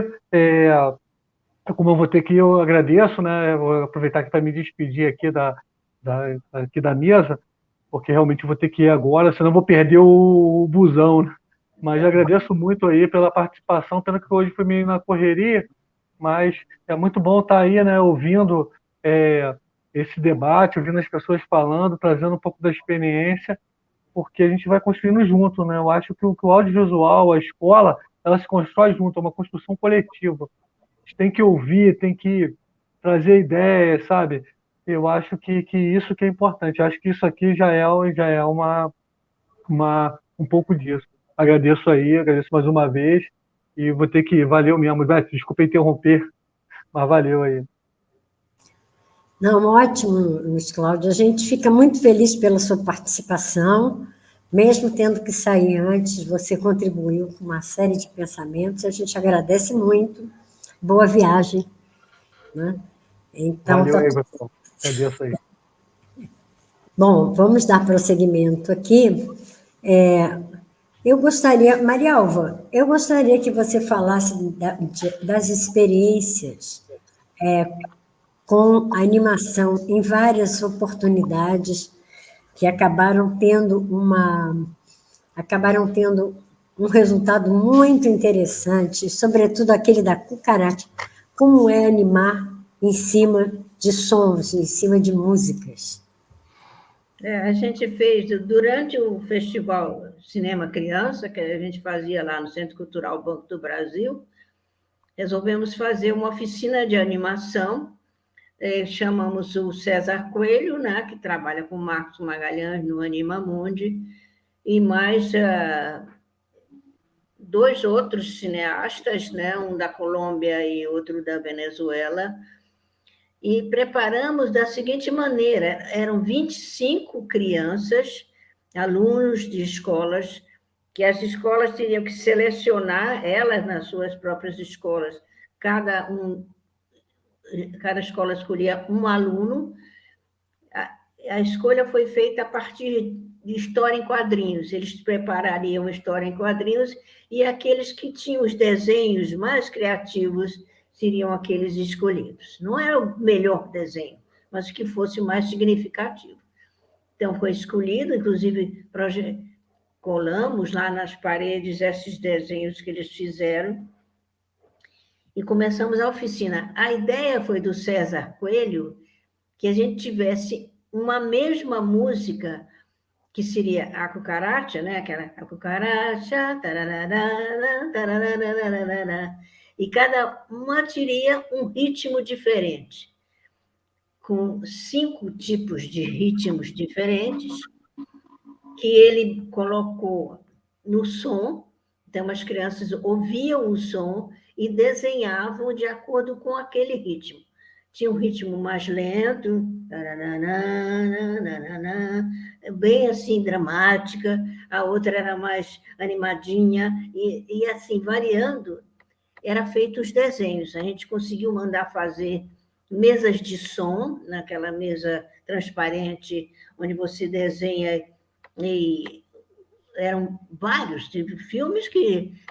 como eu vou ter que ir, eu agradeço, né? Vou aproveitar aqui para me despedir aqui aqui da mesa, porque realmente eu vou ter que ir agora, senão eu vou perder o busão, né? Mas eu agradeço muito aí pela participação, pena que hoje foi meio na correria, mas é muito bom estar aí, né, ouvindo esse debate, ouvindo as pessoas falando, trazendo um pouco da experiência, porque a gente vai construindo junto, né? Eu acho que o audiovisual, a escola, ela se constrói junto, é uma construção coletiva. A gente tem que ouvir, tem que trazer ideias, sabe? Eu acho que isso que é importante. Eu acho que isso aqui já é um pouco disso. Agradeço aí, agradeço mais uma vez e vou ter que ir. Valeu mesmo. Beto, desculpa interromper, mas valeu aí. Não, ótimo, Luiz Cláudio. A gente fica muito feliz pela sua participação, mesmo tendo que sair antes, você contribuiu com uma série de pensamentos, a gente agradece muito. Boa viagem. Né? Então, valeu aí, pessoal. Agradeço aí. Bom, vamos dar prosseguimento aqui. Eu gostaria, Maria Alva, eu gostaria que você falasse das experiências com a animação em várias oportunidades que acabaram tendo um resultado muito interessante, sobretudo aquele da cucaracha. Como é animar em cima de sons, em cima de músicas? A gente fez, durante o Festival Cinema Criança, que a gente fazia lá no Centro Cultural Banco do Brasil, resolvemos fazer uma oficina de animação. Chamamos o César Coelho, né, que trabalha com o Marcos Magalhães no Anima Mundi, e mais dois outros cineastas, né, um da Colômbia e outro da Venezuela, e preparamos da seguinte maneira: eram 25 crianças, alunos de escolas, que as escolas teriam que selecionar, elas nas suas próprias escolas, cada escola escolhia um aluno. A escolha foi feita a partir de história em quadrinhos. Eles preparariam história em quadrinhos e aqueles que tinham os desenhos mais criativos seriam aqueles escolhidos. Não era o melhor desenho, mas que fosse mais significativo. Então, foi escolhido, inclusive, colamos lá nas paredes esses desenhos que eles fizeram e começamos a oficina. A ideia foi do César Coelho que a gente tivesse uma mesma música, que seria a cucaracha, né? Aquela a cucaracha, e cada uma teria um ritmo diferente, com 5 tipos de ritmos diferentes, que ele colocou no som. Então, as crianças ouviam o som e desenhavam de acordo com aquele ritmo. Tinha um ritmo mais lento, bem assim, dramática, a outra era mais animadinha, e assim, variando, era feito os desenhos. A gente conseguiu mandar fazer mesas de som, naquela mesa transparente, onde você desenha e eram vários, teve filmes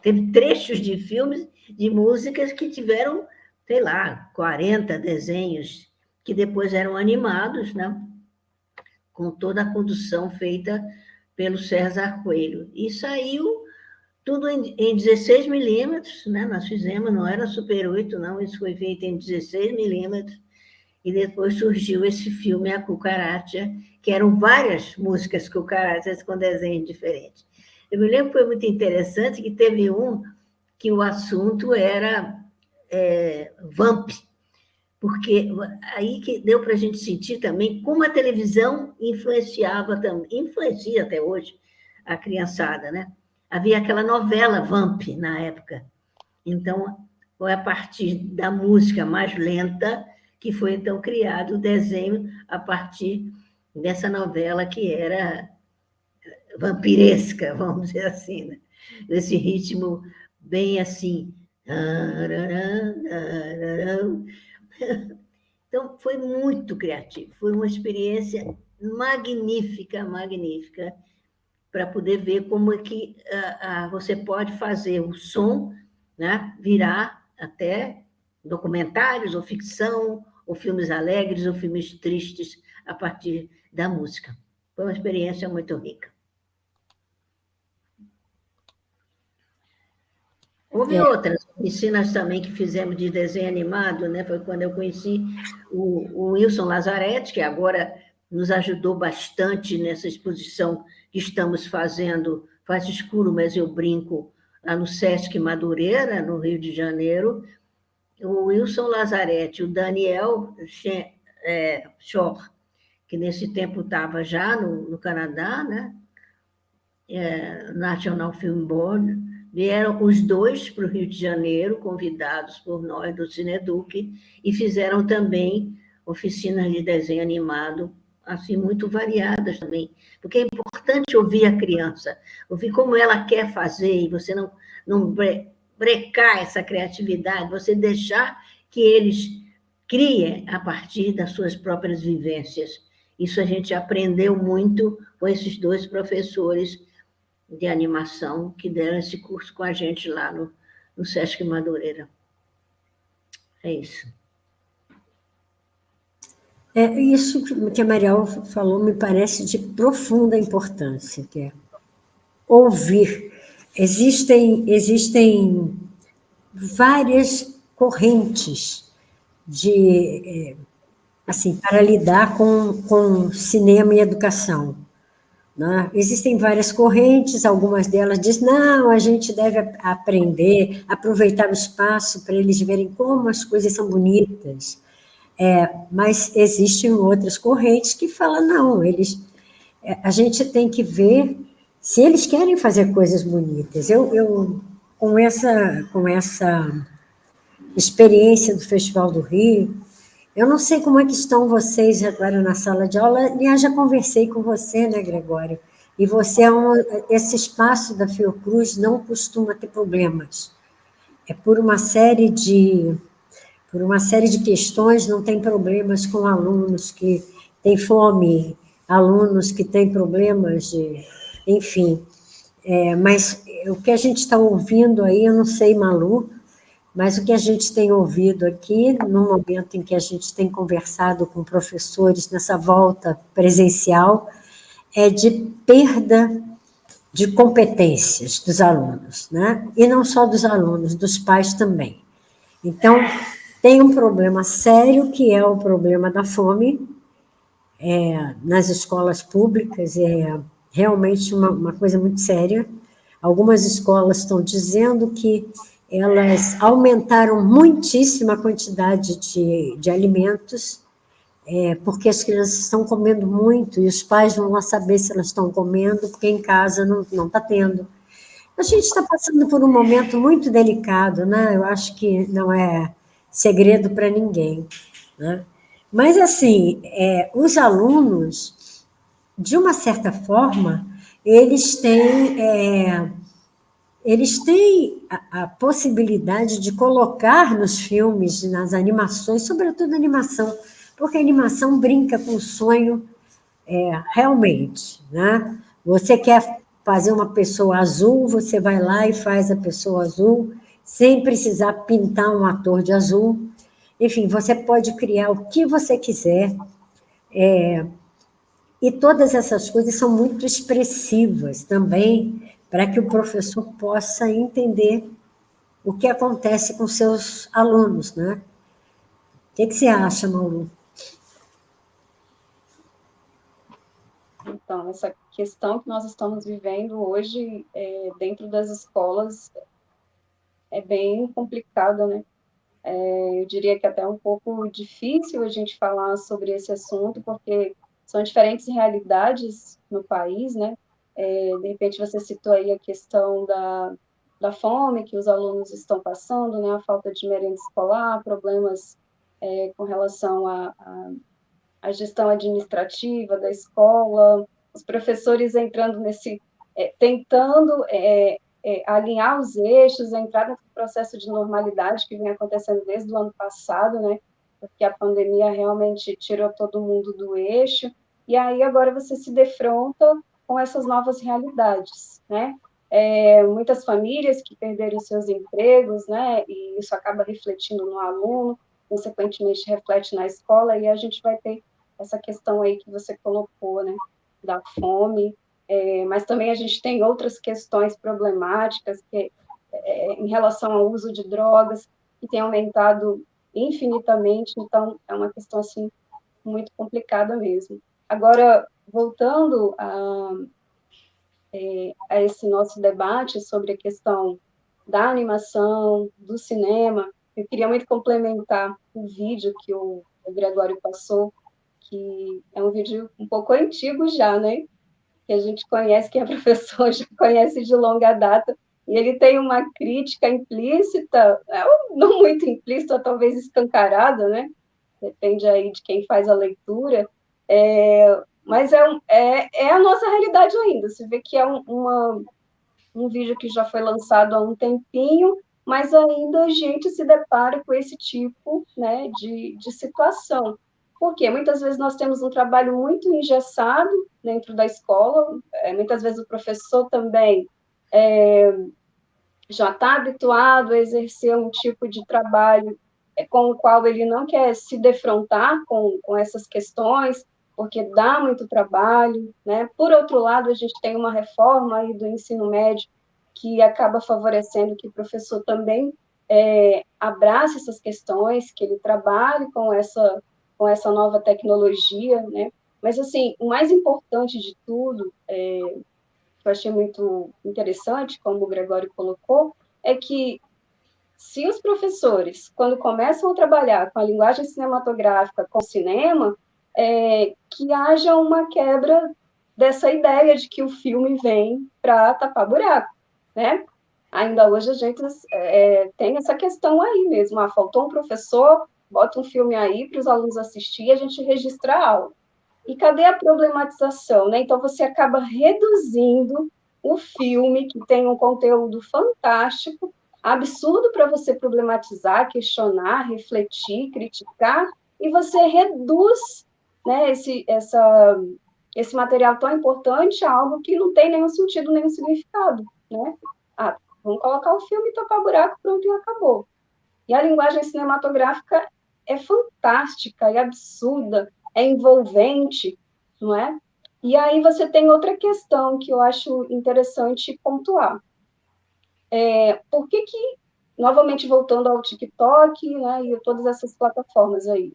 teve trechos de filmes, de músicas que tiveram, sei lá, 40 desenhos, que depois eram animados, né? Com toda a condução feita pelo César Coelho. E saiu tudo em 16 milímetros, né? Nós fizemos, não era Super 8, não, isso foi feito em 16 milímetros, e depois surgiu esse filme, A Cucaracha, que eram várias músicas cucarachas com desenhos diferentes. Eu me lembro que foi muito interessante que teve um que o assunto era Vamp, porque aí que deu para a gente sentir também como a televisão influenciava também, influencia até hoje a criançada, né? Havia aquela novela Vamp na época. Então, foi a partir da música mais lenta que foi, então, criado o desenho a partir dessa novela que era vampiresca, vamos dizer assim, né? Esse ritmo bem assim. Então, foi muito criativo, foi uma experiência magnífica, magnífica, para poder ver como é que você pode fazer o som, né, virar até documentários, ou ficção, ou filmes alegres, ou filmes tristes, a partir da música. Foi uma experiência muito rica. Houve outras oficinas também que fizemos de desenho animado, né? Foi quando eu conheci o Wilson Lazzaretti, que agora nos ajudou bastante nessa exposição que estamos fazendo, Faz Escuro, Mas Eu Brinco, lá no Sesc Madureira, no Rio de Janeiro. O Wilson Lazzaretti, o Daniel Shore, que nesse tempo estava já no Canadá, né? National Film Board, vieram os dois para o Rio de Janeiro, convidados por nós do Cineduc, e fizeram também oficinas de desenho animado, assim, muito variadas também, porque é importante ouvir a criança, ouvir como ela quer fazer, e você não brecar essa criatividade, você deixar que eles criem a partir das suas próprias vivências. Isso a gente aprendeu muito com esses dois professores de animação que deram esse curso com a gente lá no Sesc Madureira. É isso. Isso que a Mariel falou me parece de profunda importância, que é ouvir. Existem várias correntes assim, para lidar com cinema e educação. Né? Existem várias correntes, algumas delas dizem, não, a gente deve aprender, aproveitar o espaço para eles verem como as coisas são bonitas. Mas existem outras correntes que falam, não, a gente tem que ver se eles querem fazer coisas bonitas. Eu com essa experiência do Festival do Rio, eu não sei como é que estão vocês agora na sala de aula, eu já conversei com você, né, Gregório? E você, esse espaço da Fiocruz não costuma ter problemas. Por uma série de questões, não tem problemas com alunos que têm fome, alunos que têm problemas enfim. Mas o que a gente está ouvindo aí, eu não sei, Malu, mas o que a gente tem ouvido aqui, no momento em que a gente tem conversado com professores nessa volta presencial, é de perda de competências dos alunos, né? E não só dos alunos, dos pais também. Então, tem um problema sério, que é o problema da fome, nas escolas públicas, é realmente uma coisa muito séria. Algumas escolas estão dizendo que elas aumentaram muitíssimo a quantidade de alimentos, porque as crianças estão comendo muito, e os pais vão lá saber se elas estão comendo, porque em casa não está tendo. A gente está passando por um momento muito delicado, né? Eu acho que não é segredo para ninguém, né? Mas, assim, os alunos, de uma certa forma, eles têm a possibilidade de colocar nos filmes, nas animações, sobretudo a animação, porque a animação brinca com o sonho realmente, né? Você quer fazer uma pessoa azul, você vai lá e faz a pessoa azul, sem precisar pintar um ator de azul. Enfim, você pode criar o que você quiser. E todas essas coisas são muito expressivas também, para que o professor possa entender o que acontece com seus alunos, né? O que você acha, Malu? Então, essa questão que nós estamos vivendo hoje dentro das escolas é bem complicada, né? Eu diria que até é um pouco difícil a gente falar sobre esse assunto, porque são diferentes realidades no país, né? De repente, você citou aí a questão da fome que os alunos estão passando, né? A falta de merenda escolar, problemas com relação à gestão administrativa da escola, os professores entrando tentando alinhar os eixos, entrar nesse processo de normalidade que vem acontecendo desde o ano passado, né? Porque a pandemia realmente tirou todo mundo do eixo, e aí agora você se defronta com essas novas realidades, né? Muitas famílias que perderam seus empregos, né? E isso acaba refletindo no aluno, consequentemente reflete na escola, e a gente vai ter essa questão aí que você colocou, né? Da fome, mas também a gente tem outras questões problemáticas em relação ao uso de drogas, que tem aumentado infinitamente, então é uma questão assim muito complicada mesmo. Agora, voltando a esse nosso debate sobre a questão da animação, do cinema, eu queria muito complementar o vídeo que o Gregório passou, que é um vídeo um pouco antigo já, né? Que a gente conhece, que é professor, já conhece de longa data, e ele tem uma crítica implícita, não muito implícita, talvez escancarada, né? Depende aí de quem faz a leitura, mas é a nossa realidade ainda. Você vê que é um vídeo que já foi lançado há um tempinho, mas ainda a gente se depara com esse tipo, né, de situação. Porque muitas vezes nós temos um trabalho muito engessado dentro da escola, muitas vezes o professor também já está habituado a exercer um tipo de trabalho com o qual ele não quer se defrontar com essas questões, porque dá muito trabalho, né? Por outro lado, a gente tem uma reforma aí do ensino médio que acaba favorecendo que o professor também abrace essas questões, que ele trabalhe com essa nova tecnologia, né? Mas, assim, o mais importante de tudo, que eu achei muito interessante, como o Gregório colocou, é que se os professores, quando começam a trabalhar com a linguagem cinematográfica, com o cinema, que haja uma quebra dessa ideia de que o filme vem para tapar buraco, né? Ainda hoje a gente tem essa questão aí mesmo, faltou um professor, bota um filme aí para os alunos assistir, a gente registra a aula. E cadê a problematização, né? Então você acaba reduzindo o filme, que tem um conteúdo fantástico, absurdo para você problematizar, questionar, refletir, criticar, e você reduz, né, esse material tão importante a algo que não tem nenhum sentido, nenhum significado, né? Vamos colocar o filme, tapar buraco, pronto, e acabou. E a linguagem cinematográfica é fantástica, é absurda, é envolvente, não é? E aí você tem outra questão que eu acho interessante pontuar. Por que, novamente voltando ao TikTok, né, e todas essas plataformas aí,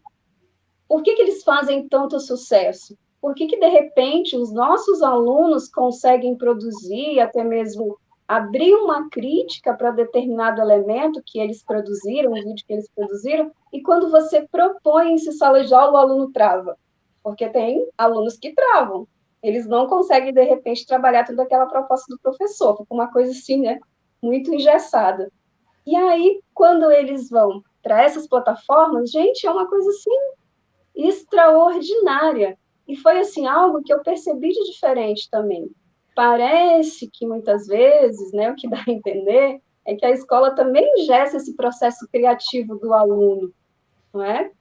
por que eles fazem tanto sucesso? Por que de repente os nossos alunos conseguem produzir, até mesmo abrir uma crítica para determinado elemento que eles produziram, um vídeo que eles produziram, e quando você propõe esse sala de aula, o aluno trava? Porque tem alunos que travam. Eles não conseguem, de repente, trabalhar toda aquela proposta do professor. Fica uma coisa assim, né? Muito engessada. E aí, quando eles vão para essas plataformas, gente, é uma coisa assim extraordinária. E foi assim algo que eu percebi de diferente também. Parece que muitas vezes, né, o que dá a entender é que a escola também engessa esse processo criativo do aluno, não é?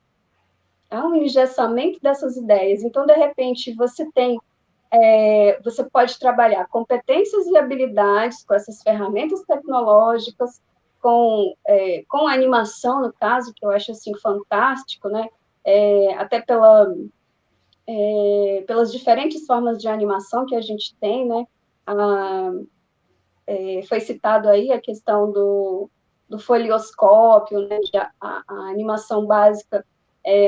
Há um engessamento dessas ideias. Então, de repente, você tem você pode trabalhar competências e habilidades com essas ferramentas tecnológicas, com a animação, no caso, que eu acho assim fantástico, né? Até pelas diferentes formas de animação que a gente tem, né? Foi citado aí a questão do folioscópio, né? A animação básica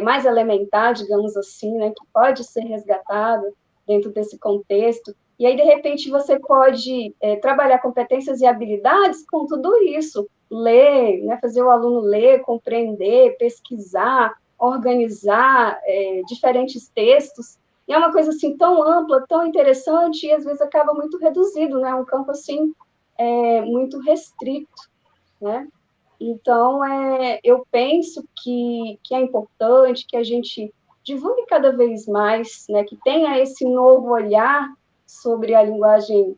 mais elementar, digamos assim, né? Que pode ser resgatada dentro desse contexto. E aí, de repente, você pode trabalhar competências e habilidades com tudo isso. Ler, né? Fazer o aluno ler, compreender, pesquisar, organizar diferentes textos. E é uma coisa assim tão ampla, tão interessante, e às vezes acaba muito reduzido, né? Um campo assim muito restrito, né? Então, eu penso que é importante que a gente divulgue cada vez mais, né? Que tenha esse novo olhar sobre a linguagem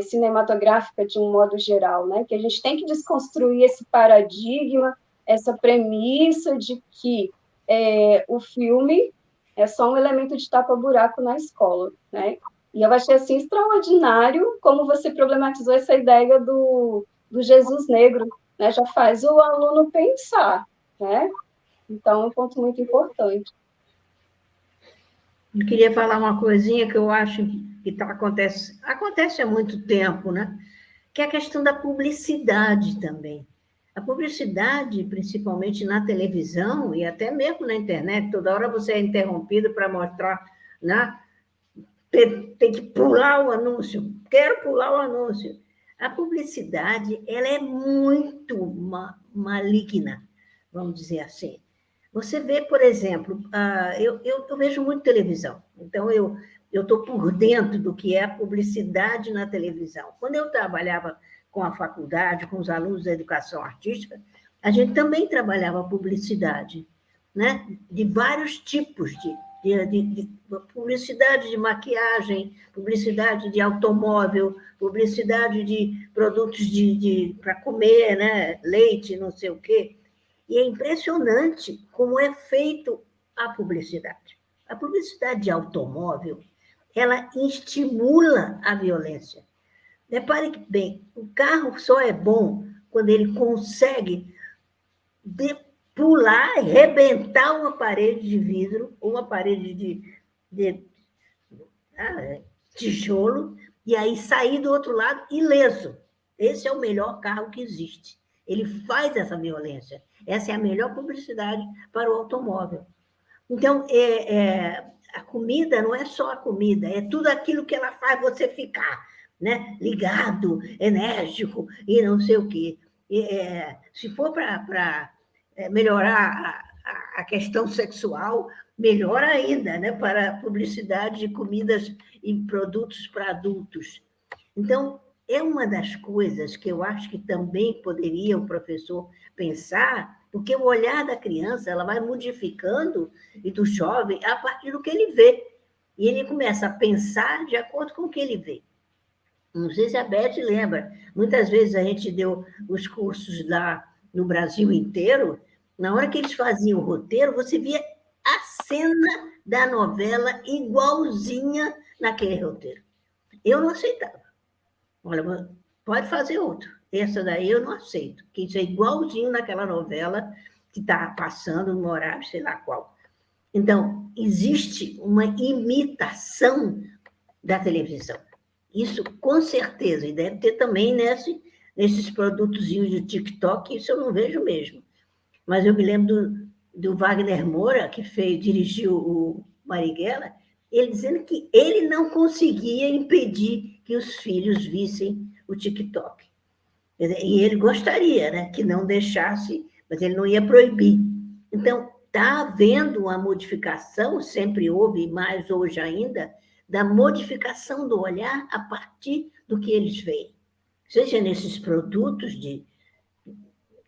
cinematográfica de um modo geral, né? Que a gente tem que desconstruir esse paradigma, essa premissa de que o filme é só um elemento de tapa-buraco na escola, né? E eu achei, assim, extraordinário como você problematizou essa ideia do Jesus negro, né? Já faz o aluno pensar, né? Então, é um ponto muito importante. Eu queria falar uma coisinha que eu acho que acontece há muito tempo, né? Que é a questão da publicidade também. A publicidade, principalmente na televisão e até mesmo na internet, toda hora você é interrompido para mostrar, né? Tem que pular o anúncio, quero pular o anúncio. A publicidade, ela é muito maligna, vamos dizer assim. Você vê, por exemplo, eu vejo muito televisão, então eu estou por dentro do que é a publicidade na televisão. Quando eu trabalhava com a faculdade, com os alunos da educação artística, a gente também trabalhava publicidade, né? De vários tipos de publicidade de maquiagem, publicidade de automóvel, publicidade de produtos para comer, né? Leite, não sei o quê. E é impressionante como é feito a publicidade. A publicidade de automóvel, ela estimula a violência. Repare que, bem, o carro só é bom quando ele consegue pular, arrebentar uma parede de vidro, ou uma parede de tijolo, e aí sair do outro lado ileso. Esse é o melhor carro que existe. Ele faz essa violência. Essa é a melhor publicidade para o automóvel. Então, a comida não é só a comida, é tudo aquilo que ela faz você ficar, né? Ligado, enérgico e não sei o quê. Se for para melhorar a questão sexual, melhor ainda, né? Para a publicidade de comidas e produtos para adultos. Então, é uma das coisas que eu acho que também poderia o professor pensar, porque o olhar da criança ela vai modificando, e do jovem, a partir do que ele vê. E ele começa a pensar de acordo com o que ele vê. Não sei se a Beth lembra, muitas vezes a gente deu os cursos lá no Brasil inteiro, na hora que eles faziam o roteiro, você via a cena da novela igualzinha naquele roteiro. Eu não aceitava. Olha, pode fazer outro. Essa daí eu não aceito, que isso é igualzinho naquela novela que está passando no horário, sei lá qual. Então, existe uma imitação da televisão. Isso, com certeza, e deve ter também nesses produtozinhos de TikTok, isso eu não vejo mesmo. Mas eu me lembro do Wagner Moura, que dirigiu o Marighella, ele dizendo que ele não conseguia impedir que os filhos vissem o TikTok. E ele gostaria, né, que não deixasse, mas ele não ia proibir. Então, está havendo uma modificação, sempre houve, mais hoje ainda, da modificação do olhar a partir do que eles veem. Seja nesses produtos que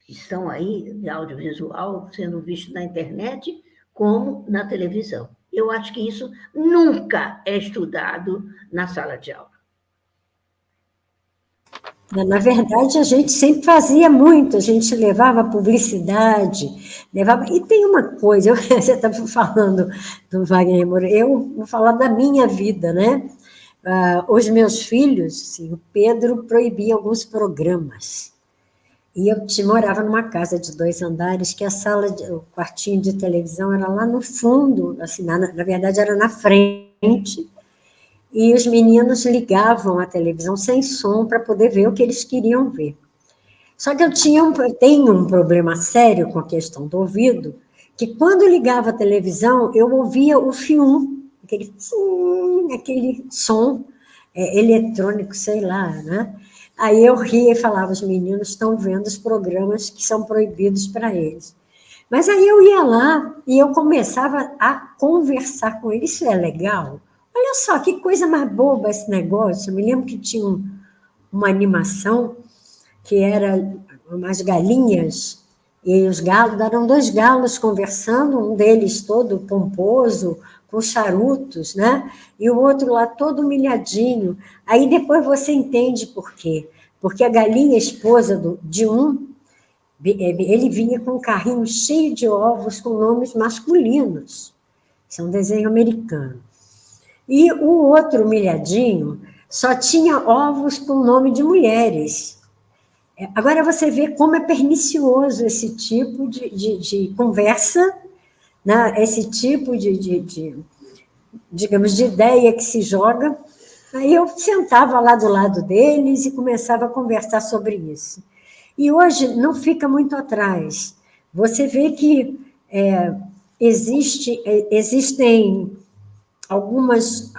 estão aí, de audiovisual, sendo vistos na internet, como na televisão. Eu acho que isso nunca é estudado na sala de aula. Na verdade, a gente sempre fazia muito, a gente levava publicidade, e tem uma coisa, você estava falando do Wagner Moura, eu vou falar da minha vida, né? os meus filhos, assim, o Pedro proibia alguns programas. E eu morava numa casa de 2 andares, que o quartinho de televisão era lá no fundo, assim, na verdade era na frente, e os meninos ligavam a televisão sem som para poder ver o que eles queriam ver. Só que eu tenho um problema sério com a questão do ouvido, que quando ligava a televisão, eu ouvia o fium, aquele som eletrônico, sei lá, né? Aí eu ria e falava, os meninos estão vendo os programas que são proibidos para eles. Mas aí eu ia lá e eu começava a conversar com eles, isso é legal? Olha só, que coisa mais boba esse negócio. Eu me lembro que tinha uma animação que era umas galinhas, e os galos, eram 2 galos conversando, um deles todo pomposo, com charutos, né? E o outro lá todo humilhadinho. Aí depois você entende por quê. Porque a galinha esposa de um, ele vinha com um carrinho cheio de ovos com nomes masculinos. Isso é um desenho americano. E o outro humilhadinho só tinha ovos com nome de mulheres. Agora você vê como é pernicioso esse tipo de conversa, né? Esse tipo digamos, de ideia que se joga. Aí eu sentava lá do lado deles e começava a conversar sobre isso. E hoje não fica muito atrás. Você vê que existem algumas,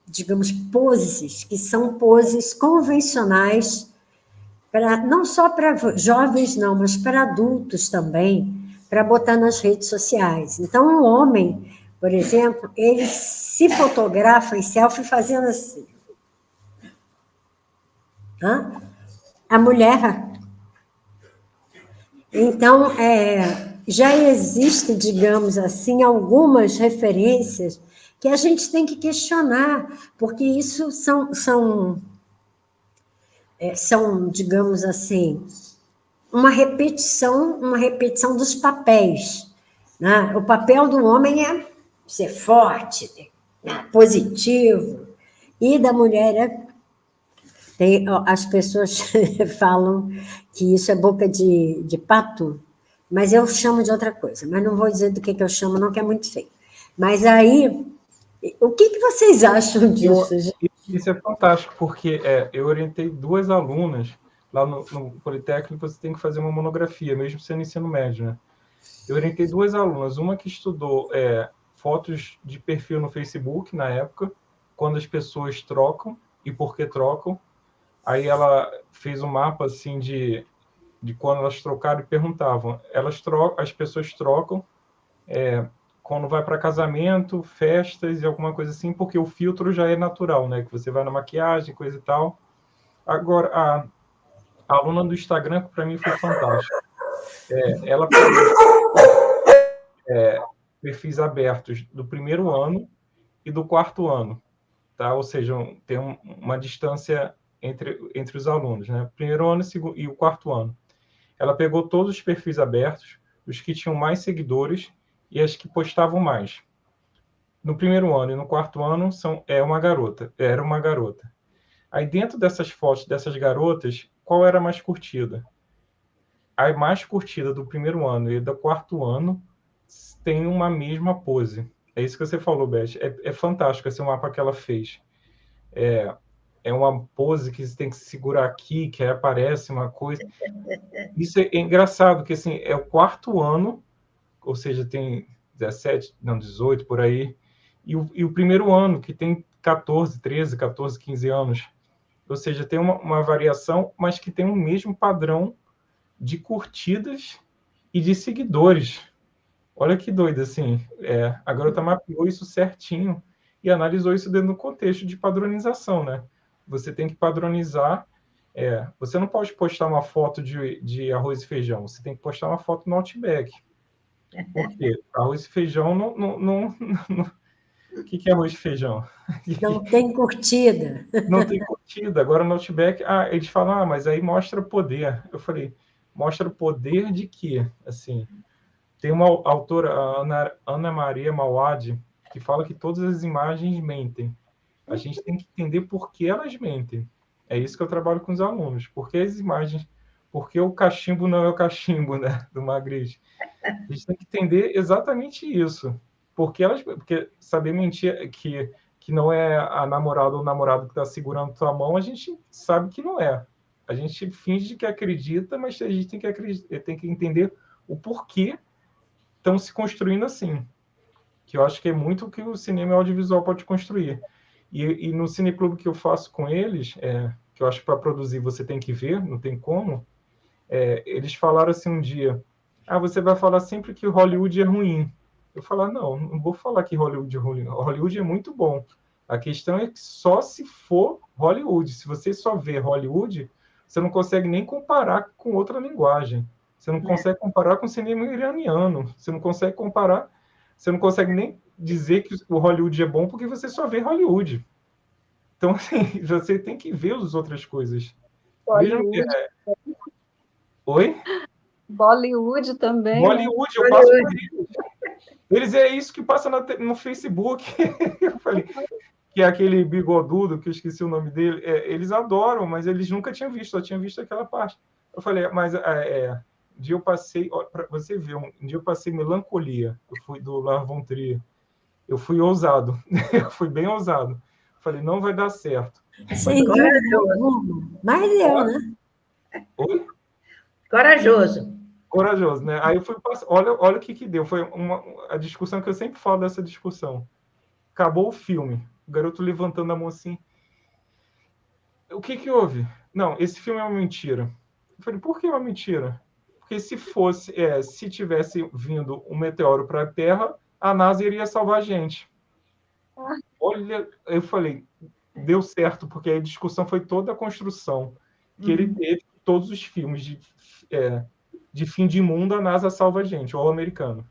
digamos, poses, que são poses convencionais, não só para jovens, não, mas para adultos também, para botar nas redes sociais. Então, um homem, por exemplo, ele se fotografa em selfie fazendo assim. A mulher. Então, já existe, digamos assim, algumas referências que a gente tem que questionar, porque isso são, digamos assim, uma repetição dos papéis, né? O papel do homem é ser forte, positivo, e da mulher as pessoas falam que isso é boca de pato, mas eu chamo de outra coisa, mas não vou dizer do que eu chamo, não, que é muito feio. Mas aí, o que vocês acham disso? Isso é fantástico, porque eu orientei 2 alunas lá no Politécnico, você tem que fazer uma monografia, mesmo sendo ensino médio, né? Eu orientei 2 alunas, uma que estudou fotos de perfil no Facebook, na época, quando as pessoas trocam e por que trocam. Aí ela fez um mapa assim de quando elas trocaram e perguntavam. As pessoas trocam quando vai para casamento, festas e alguma coisa assim, porque o filtro já é natural, né? Que você vai na maquiagem, coisa e tal. Agora, a aluna do Instagram, para mim, foi fantástica. Ela pegou perfis abertos do 1º ano e do 4º ano, tá? Ou seja, tem uma distância entre os alunos, né? 1º ano e o 4º ano. Ela pegou todos os perfis abertos, os que tinham mais seguidores e as que postavam mais. No 1º ano e no 4º ano era uma garota. Aí dentro dessas fotos dessas garotas, qual era a mais curtida? A mais curtida do 1º ano e do 4º ano tem uma mesma pose. É isso que você falou, Beth. É fantástico esse mapa que ela fez. É uma pose que você tem que segurar aqui, que aí aparece uma coisa. Isso é engraçado, que assim, é o 4º ano, ou seja, tem 18 por aí, e o 1º ano, que tem 13, 14, 15 anos. Ou seja, tem uma variação, mas que tem o mesmo padrão de curtidas e de seguidores. Olha que doido, assim. A garota mapeou isso certinho e analisou isso dentro do contexto de padronização, né? Você tem que padronizar. Você não pode postar uma foto de arroz e feijão, você tem que postar uma foto no Outback. Por quê? Arroz e feijão não. O que é arroz e feijão? Não tem curtida. Não tem curtida. Agora no Outback, eles falam, mas aí mostra poder. Eu falei, mostra o poder de quê? Assim, tem uma autora, a Ana Maria Mawad, que fala que todas as imagens mentem. A gente tem que entender por que elas mentem. É isso que eu trabalho com os alunos. Por que as imagens, por que o cachimbo não é o cachimbo, né, do Magritte? A gente tem que entender exatamente isso. Porque saber mentir que não é a namorada ou o namorado que está segurando tua mão, a gente sabe que não é. A gente finge que acredita, mas a gente tem que entender o porquê estão se construindo assim. Que eu acho que é muito o que o cinema e o audiovisual pode construir. E no cineclube que eu faço com eles, que eu acho que para produzir você tem que ver, não tem como, eles falaram assim um dia, você vai falar sempre que Hollywood é ruim. Eu falo, não vou falar que Hollywood é ruim. Hollywood é muito bom. A questão é que só se for Hollywood. Se você só vê Hollywood, você não consegue nem comparar com outra linguagem. Você não consegue comparar com o cinema iraniano. Você não consegue nem dizer que o Hollywood é bom porque você só vê Hollywood. Então, assim, você tem que ver as outras coisas. Bollywood. Oi? Bollywood também. Bollywood, eu passo por eles. Eles é isso que passa no Facebook. Eu falei, que é aquele bigodudo, que eu esqueci o nome dele. Eles adoram, mas eles nunca tinham visto, só tinham visto aquela parte. Eu falei, mas um dia eu passei, para você ver, um dia eu passei Melancolia. Eu fui do Lars von Trier. Eu fui ousado. Eu fui bem ousado. Eu falei, não vai dar certo. Sem dúvida, mas eu, né? Oi? Corajoso, né? Aí eu fui passar. Olha o que deu. Foi a discussão que eu sempre falo dessa discussão. Acabou o filme. O garoto levantando a mão assim. O que houve? Não, esse filme é uma mentira. Eu falei, por que uma mentira? Porque se tivesse vindo um meteoro para a Terra, a NASA iria salvar a gente. Olha, eu falei, deu certo, porque a discussão foi toda a construção que ele teve, todos os filmes de fim de mundo, a NASA salva a gente, ou o americano.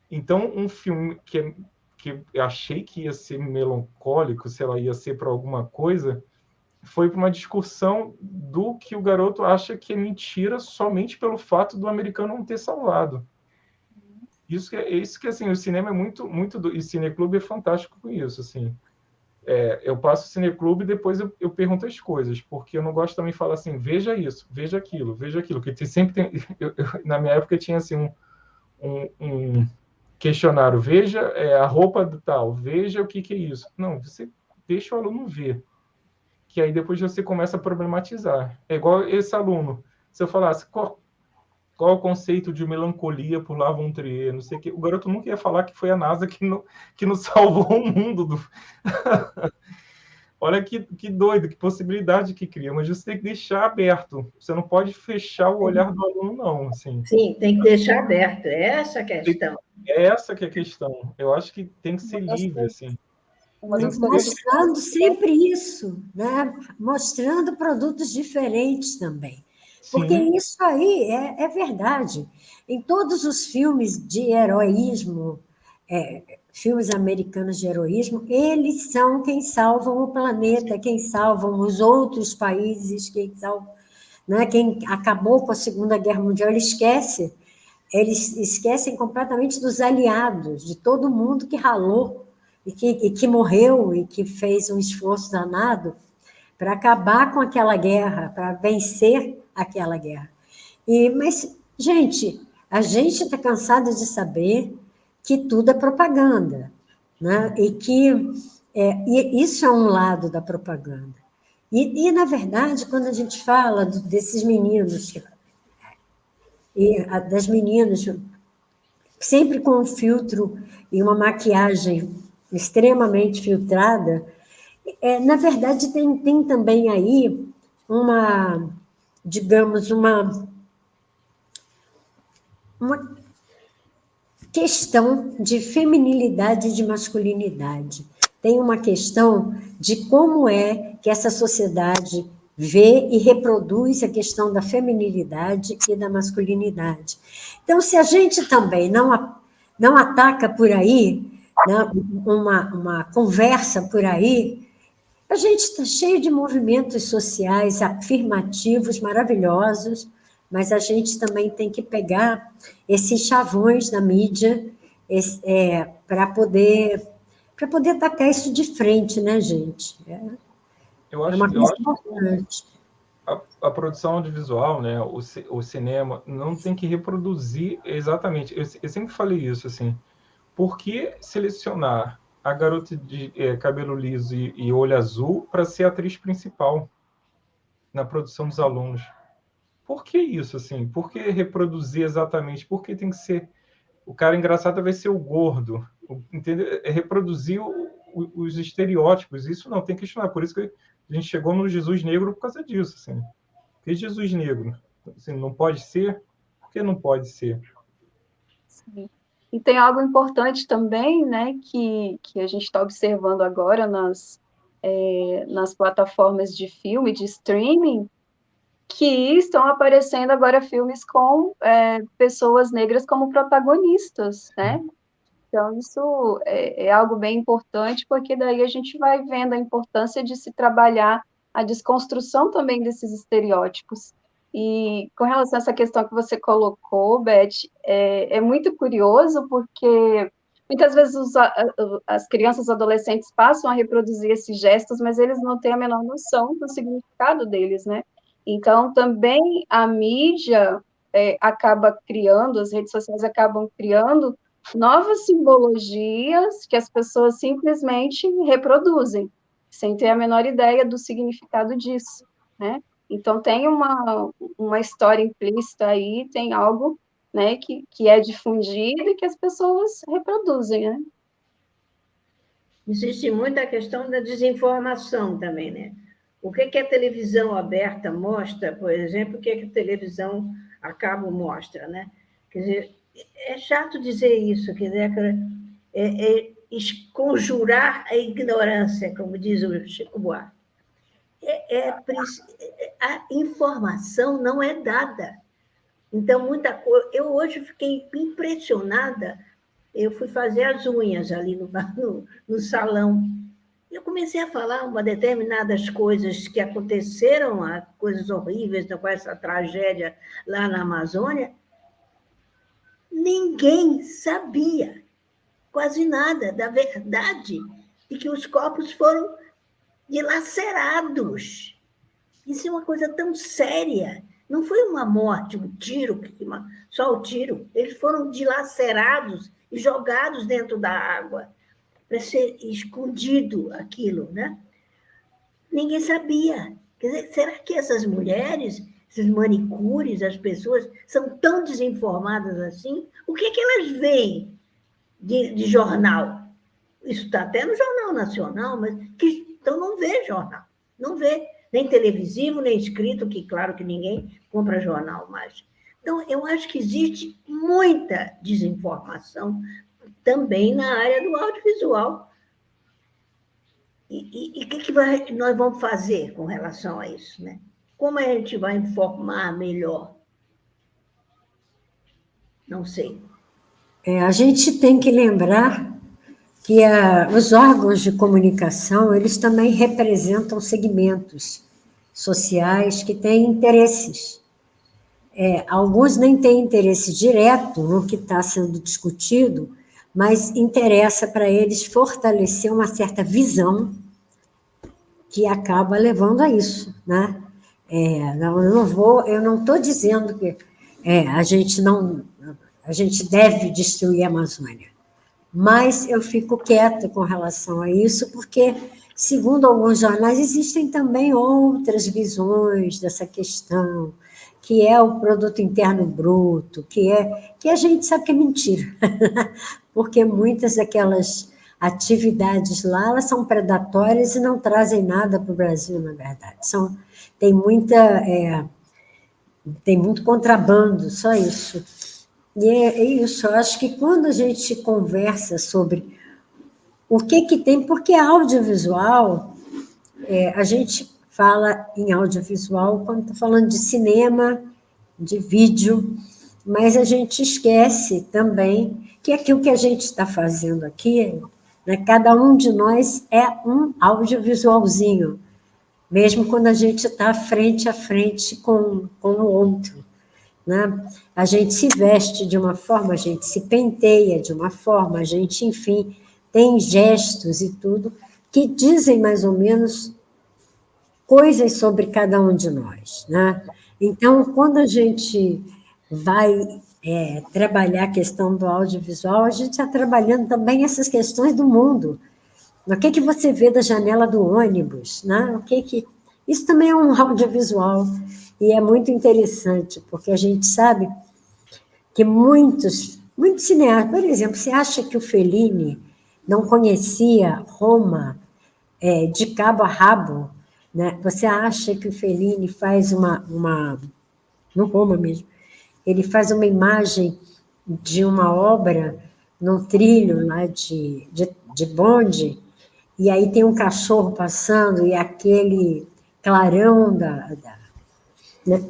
Então, um filme que eu achei que ia ser melancólico, sei lá, ia ser para alguma coisa, foi para uma discussão do que o garoto acha que é mentira somente pelo fato do americano não ter salvado. Isso que assim, o cinema é muito e cineclube é fantástico com isso, assim. Eu passo o cineclube e depois eu pergunto as coisas, porque eu não gosto também de falar assim, veja isso, veja aquilo, que sempre tem, na minha época tinha assim um questionário, veja a roupa do tal, veja o que é isso. Não, você deixa o aluno ver, que aí depois você começa a problematizar. É igual esse aluno, se eu falasse, qual é o conceito de melancolia por Lars von Trier, não sei o quê. O garoto nunca ia falar que foi a NASA que nos salvou o mundo. Olha que doido, que possibilidade que cria, mas você tem que deixar aberto. Você não pode fechar o olhar do aluno, não. Assim. Sim, tem que deixar aberto. É essa que é a questão. É essa que é a questão. Eu acho que tem que ser livre, assim. Mostrando sempre isso, né? Mostrando produtos diferentes também. Porque isso aí é verdade. Em todos os filmes de heroísmo, filmes americanos de heroísmo, eles são quem salvam o planeta, quem salvam os outros países, quem salvam, né? Quem acabou com a Segunda Guerra Mundial, eles esquecem completamente dos aliados, de todo mundo que ralou e que morreu e que fez um esforço danado para acabar com aquela guerra, para vencer aquela guerra. Mas, gente, a gente está cansado de saber que tudo é propaganda, né? E que isso é um lado da propaganda. E, na verdade, quando a gente fala desses meninos, das meninas, sempre com um filtro e uma maquiagem extremamente filtrada, na verdade, tem também aí uma questão de feminilidade e de masculinidade. Tem uma questão de como é que essa sociedade vê e reproduz a questão da feminilidade e da masculinidade. Então, se a gente também não ataca por aí, né, uma conversa por aí, a gente está cheio de movimentos sociais afirmativos, maravilhosos, mas a gente também tem que pegar esses chavões da mídia para poder para poder atacar isso de frente, né, gente? Eu É acho, uma eu coisa acho importante. a produção audiovisual, né, o cinema, não tem que reproduzir exatamente. Eu sempre falei isso, assim. Por que selecionar a garota de cabelo liso e olho azul para ser a atriz principal na produção dos alunos? Por que isso, assim? Por que reproduzir exatamente? Por que tem que ser... O cara engraçado vai ser o gordo, entendeu? É reproduzir os estereótipos. Isso não tem que questionar. Por isso que a gente chegou no Jesus negro por causa disso, assim. Por que Jesus negro? Assim, não pode ser? Por que não pode ser? Sim. E tem algo importante também, né, que a gente está observando agora nas plataformas de filme, de streaming, que estão aparecendo agora filmes com pessoas negras como protagonistas, né? Então, isso é algo bem importante, porque daí a gente vai vendo a importância de se trabalhar a desconstrução também desses estereótipos. E com relação a essa questão que você colocou, Beth, é muito curioso, porque muitas vezes as crianças e adolescentes passam a reproduzir esses gestos, mas eles não têm a menor noção do significado deles, né? Então, também a mídia acaba criando, as redes sociais acabam criando novas simbologias que as pessoas simplesmente reproduzem, sem ter a menor ideia do significado disso, né? Então, tem uma história implícita aí, tem algo, né, que é difundido e que as pessoas reproduzem, né? Existe muita questão da desinformação também, né? O que a televisão aberta mostra, por exemplo, o que a televisão a cabo mostra, né? Quer dizer, é chato dizer isso, quer dizer, conjurar a ignorância, como diz o Chico Buarque. A informação não é dada. Então, muita coisa... Eu hoje fiquei impressionada, eu fui fazer as unhas ali no salão. Eu comecei a falar determinadas coisas que aconteceram, coisas horríveis com essa tragédia lá na Amazônia. Ninguém sabia quase nada da verdade de que os corpos foram dilacerados. Isso é uma coisa tão séria. Não foi uma morte, um tiro, só o tiro. Eles foram dilacerados e jogados dentro da água para ser escondido aquilo, né? Ninguém sabia. Quer dizer, será que essas mulheres, esses manicures, as pessoas, são tão desinformadas assim? O que elas veem de jornal? Isso está até no Jornal Nacional, mas então não vê jornal, não vê nem televisivo, nem escrito, que claro que ninguém compra jornal mais. Então, eu acho que existe muita desinformação também na área do audiovisual. E o que nós vamos fazer com relação a isso, né? Como a gente vai informar melhor? Não sei. A gente tem que lembrar que os órgãos de comunicação, eles também representam segmentos sociais que têm interesses. Alguns nem têm interesse direto no que está sendo discutido, mas interessa para eles fortalecer uma certa visão que acaba levando a isso, né? Eu não estou dizendo que a gente deve destruir a Amazônia, mas eu fico quieta com relação a isso, porque, segundo alguns jornais, existem também outras visões dessa questão, que é o produto interno bruto, que a gente sabe que é mentira, porque muitas daquelas atividades lá, elas são predatórias e não trazem nada para o Brasil, na verdade. Tem muito contrabando, só isso. E é isso, eu acho que quando a gente conversa sobre o que tem, porque audiovisual, a gente fala em audiovisual quando está falando de cinema, de vídeo, mas a gente esquece também que aquilo que a gente está fazendo aqui, né, cada um de nós é um audiovisualzinho, mesmo quando a gente está frente a frente com o outro. Né? A gente se veste de uma forma, a gente se penteia de uma forma, a gente, enfim, tem gestos e tudo que dizem mais ou menos coisas sobre cada um de nós, né? Então, quando a gente vai trabalhar a questão do audiovisual, a gente está trabalhando também essas questões do mundo. O que você vê da janela do ônibus, né? Isso também é um audiovisual e é muito interessante, porque a gente sabe que muitos cineastas, por exemplo, você acha que o Fellini não conhecia Roma de cabo a rabo, né? Você acha que o Fellini faz no Roma mesmo, ele faz uma imagem de uma obra num trilho lá de bonde, e aí tem um cachorro passando, e aquele clarão né,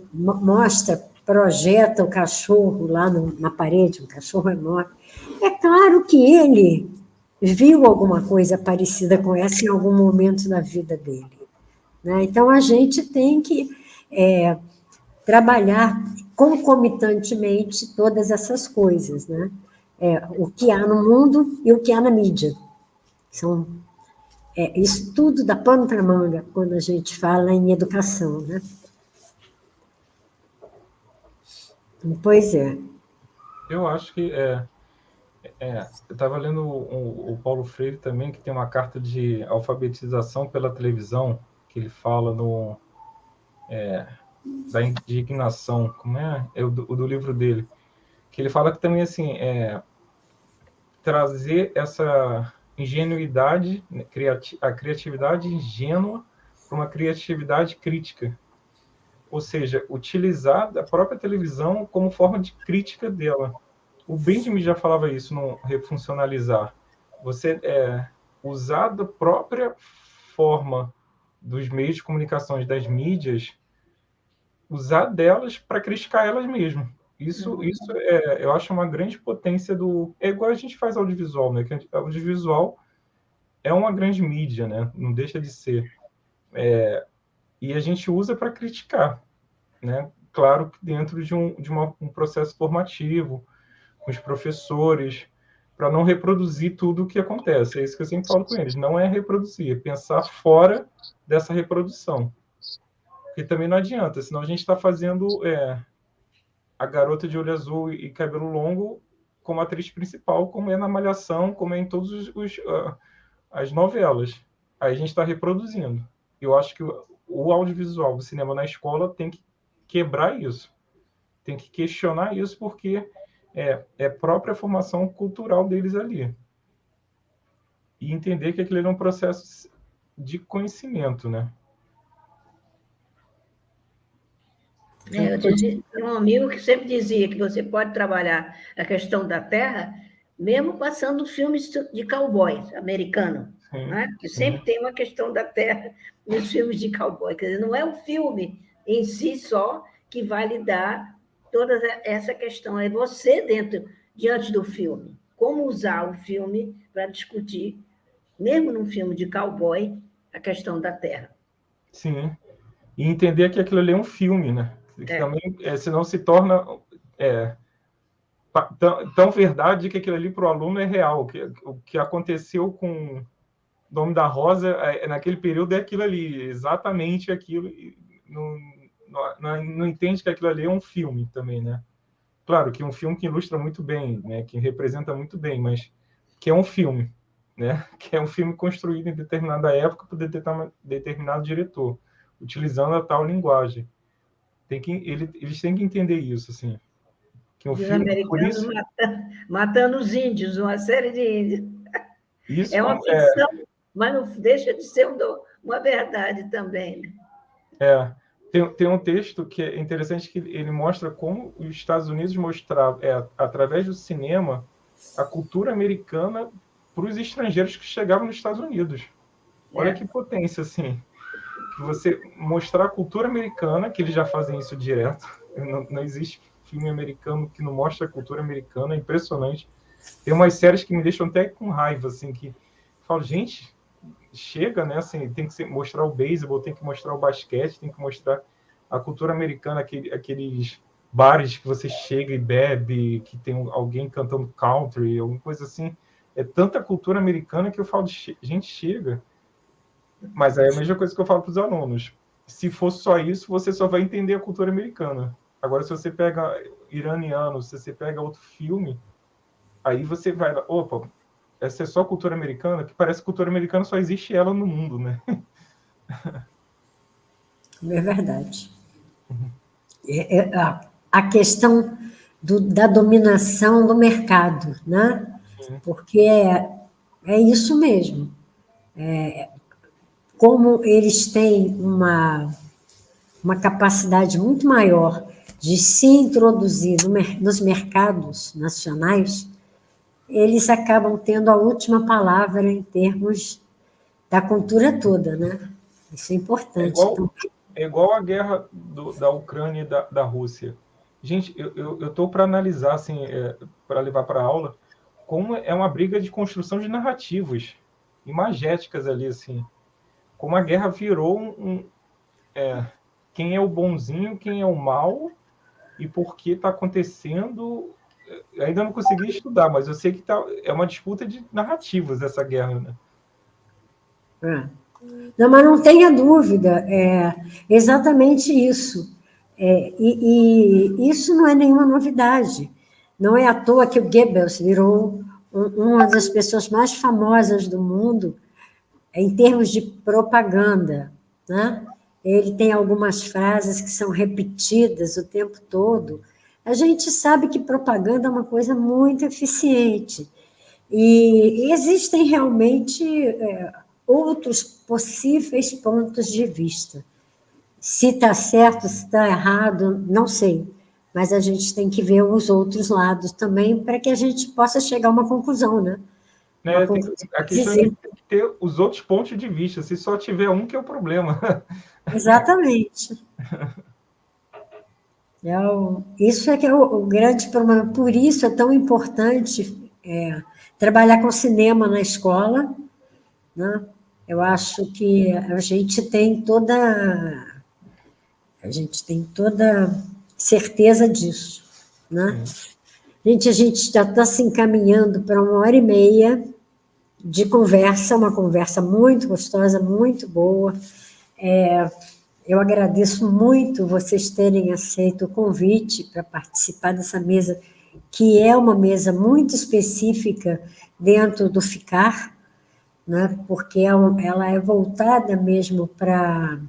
projeta o cachorro lá na parede, um cachorro enorme. É claro que ele viu alguma coisa parecida com essa em algum momento da vida dele, né? Então, a gente tem que trabalhar concomitantemente todas essas coisas, né? O que há no mundo e o que há na mídia. Isso tudo dá pano para manga quando a gente fala em educação, né? Pois é. Eu acho que eu estava lendo o Paulo Freire também, que tem uma carta de alfabetização pela televisão, que ele fala da indignação, como é o do livro dele, que ele fala que também, assim, trazer essa ingenuidade, a criatividade ingênua para uma criatividade crítica. Ou seja, utilizar a própria televisão como forma de crítica dela. O Benjamin já falava isso no Refuncionalizar. Você usar da própria forma dos meios de comunicação, das mídias, usar delas para criticar elas mesmas. Isso eu acho uma grande potência do... É igual a gente faz audiovisual, né? Que audiovisual é uma grande mídia, né? Não deixa de ser. E a gente usa para criticar, né? Claro que dentro de um processo formativo, com os professores, para não reproduzir tudo o que acontece. É isso que eu sempre falo com eles. Não é reproduzir, é pensar fora dessa reprodução. Porque também não adianta, senão a gente está fazendo a garota de olho azul e cabelo longo como atriz principal, como é na Malhação, como é em todas as novelas. Aí a gente está reproduzindo. Eu acho que o audiovisual, o cinema na escola tem que quebrar isso. Tem que questionar isso, porque é própria formação cultural deles ali. E entender que aquilo é um processo de conhecimento, né? Eu tinha um amigo que sempre dizia que você pode trabalhar a questão da terra, mesmo passando filmes de cowboys americanos, né? Que sempre tem uma questão da terra nos filmes de cowboy. Quer dizer, não é o filme em si só que vai lhe dar toda essa questão, é você diante do filme. Como usar o filme para discutir, mesmo num filme de cowboy, a questão da terra. Sim. E entender que aquilo ali é um filme, né? Que também, senão se torna tão verdade que aquilo ali para o aluno é real. O que aconteceu com o Nome da Rosa naquele período é aquilo ali, exatamente aquilo. Não entende que aquilo ali é um filme também, né? Claro que é um filme que ilustra muito bem, né? Que representa muito bem, mas que é um filme, né? Que é um filme construído em determinada época por determinado diretor, utilizando a tal linguagem. Eles têm que entender isso, assim. Que os americanos matando os índios, uma série de índios. Isso é uma ficção, mas não deixa de ser uma verdade também. Né? Tem um texto que é interessante, que ele mostra como os Estados Unidos mostravam, através do cinema, a cultura americana para os estrangeiros que chegavam nos Estados Unidos. Olha que potência, assim. Você mostrar a cultura americana, que eles já fazem isso direto. Não existe filme americano que não mostra a cultura americana, é impressionante. Tem umas séries que me deixam até com raiva, assim, que falo, gente, chega, né? Assim, tem que mostrar o beisebol, tem que mostrar o basquete, tem que mostrar a cultura americana, aqueles bares que você chega e bebe, que tem alguém cantando country, alguma coisa assim. é tanta cultura americana que eu falo, gente, chega. Mas é a mesma coisa que eu falo para os alunos. Se for só isso, você só vai entender a cultura americana. Agora, se você pega iraniano, se você pega outro filme, aí você vai lá, opa, essa é só cultura americana, que parece que cultura americana só existe ela no mundo, né? É verdade. A questão da dominação do mercado, né? Porque é isso mesmo. Como eles têm uma capacidade muito maior de se introduzir nos mercados nacionais, eles acabam tendo a última palavra em termos da cultura toda, né? Isso é importante. É igual a guerra da Ucrânia e da Rússia. Gente, eu estou para analisar, assim, para levar para a aula, como é uma briga de construção de narrativas imagéticas ali, assim. Como a guerra virou quem é o bonzinho, quem é o mal, e por que está acontecendo. Eu ainda não consegui estudar, mas eu sei que é uma disputa de narrativas essa guerra, né? Não, mas não tenha dúvida, é exatamente isso. E isso não é nenhuma novidade. Não é à toa que o Goebbels virou uma das pessoas mais famosas do mundo em termos de propaganda, né? Ele tem algumas frases que são repetidas o tempo todo. A gente sabe que propaganda é uma coisa muito eficiente. E existem realmente outros possíveis pontos de vista. Se está certo, se está errado, não sei. Mas a gente tem que ver os outros lados também para que a gente possa chegar a uma conclusão, né? A questão é ter os outros pontos de vista. Se só tiver um, que é o problema. Exatamente. Isso é que é o grande problema. Por isso é tão importante trabalhar com cinema na escola, né? Eu acho que a gente tem toda certeza disso, né? Gente, a gente já está se encaminhando para 1h30 de conversa, uma conversa muito gostosa, muito boa. Eu agradeço muito vocês terem aceito o convite para participar dessa mesa, que é uma mesa muito específica dentro do FICAR, né? Porque ela é voltada mesmo para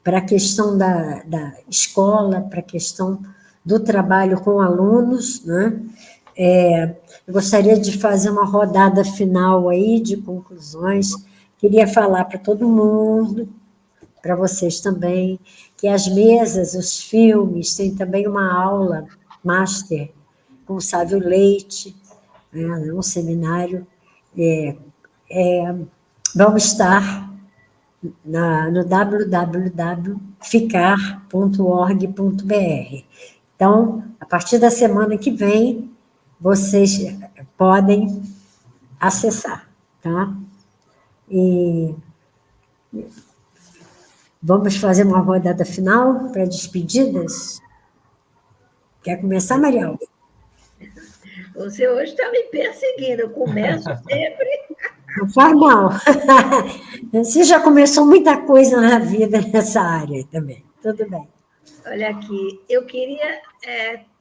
a questão da escola, para a questão do trabalho com alunos, né? Eu gostaria de fazer uma rodada final aí de conclusões. Queria falar para todo mundo, para vocês também, que as mesas, os filmes, tem também uma aula master com o Sávio Leite, né? Um seminário. Vamos estar no www.ficar.org.br. Então, a partir da semana que vem, vocês podem acessar, tá? E vamos fazer uma rodada final para despedidas? Quer começar, Mariel? Você hoje está me perseguindo, eu começo sempre. Não faz mal. Você já começou muita coisa na vida nessa área também. Tudo bem. Olha aqui, eu queria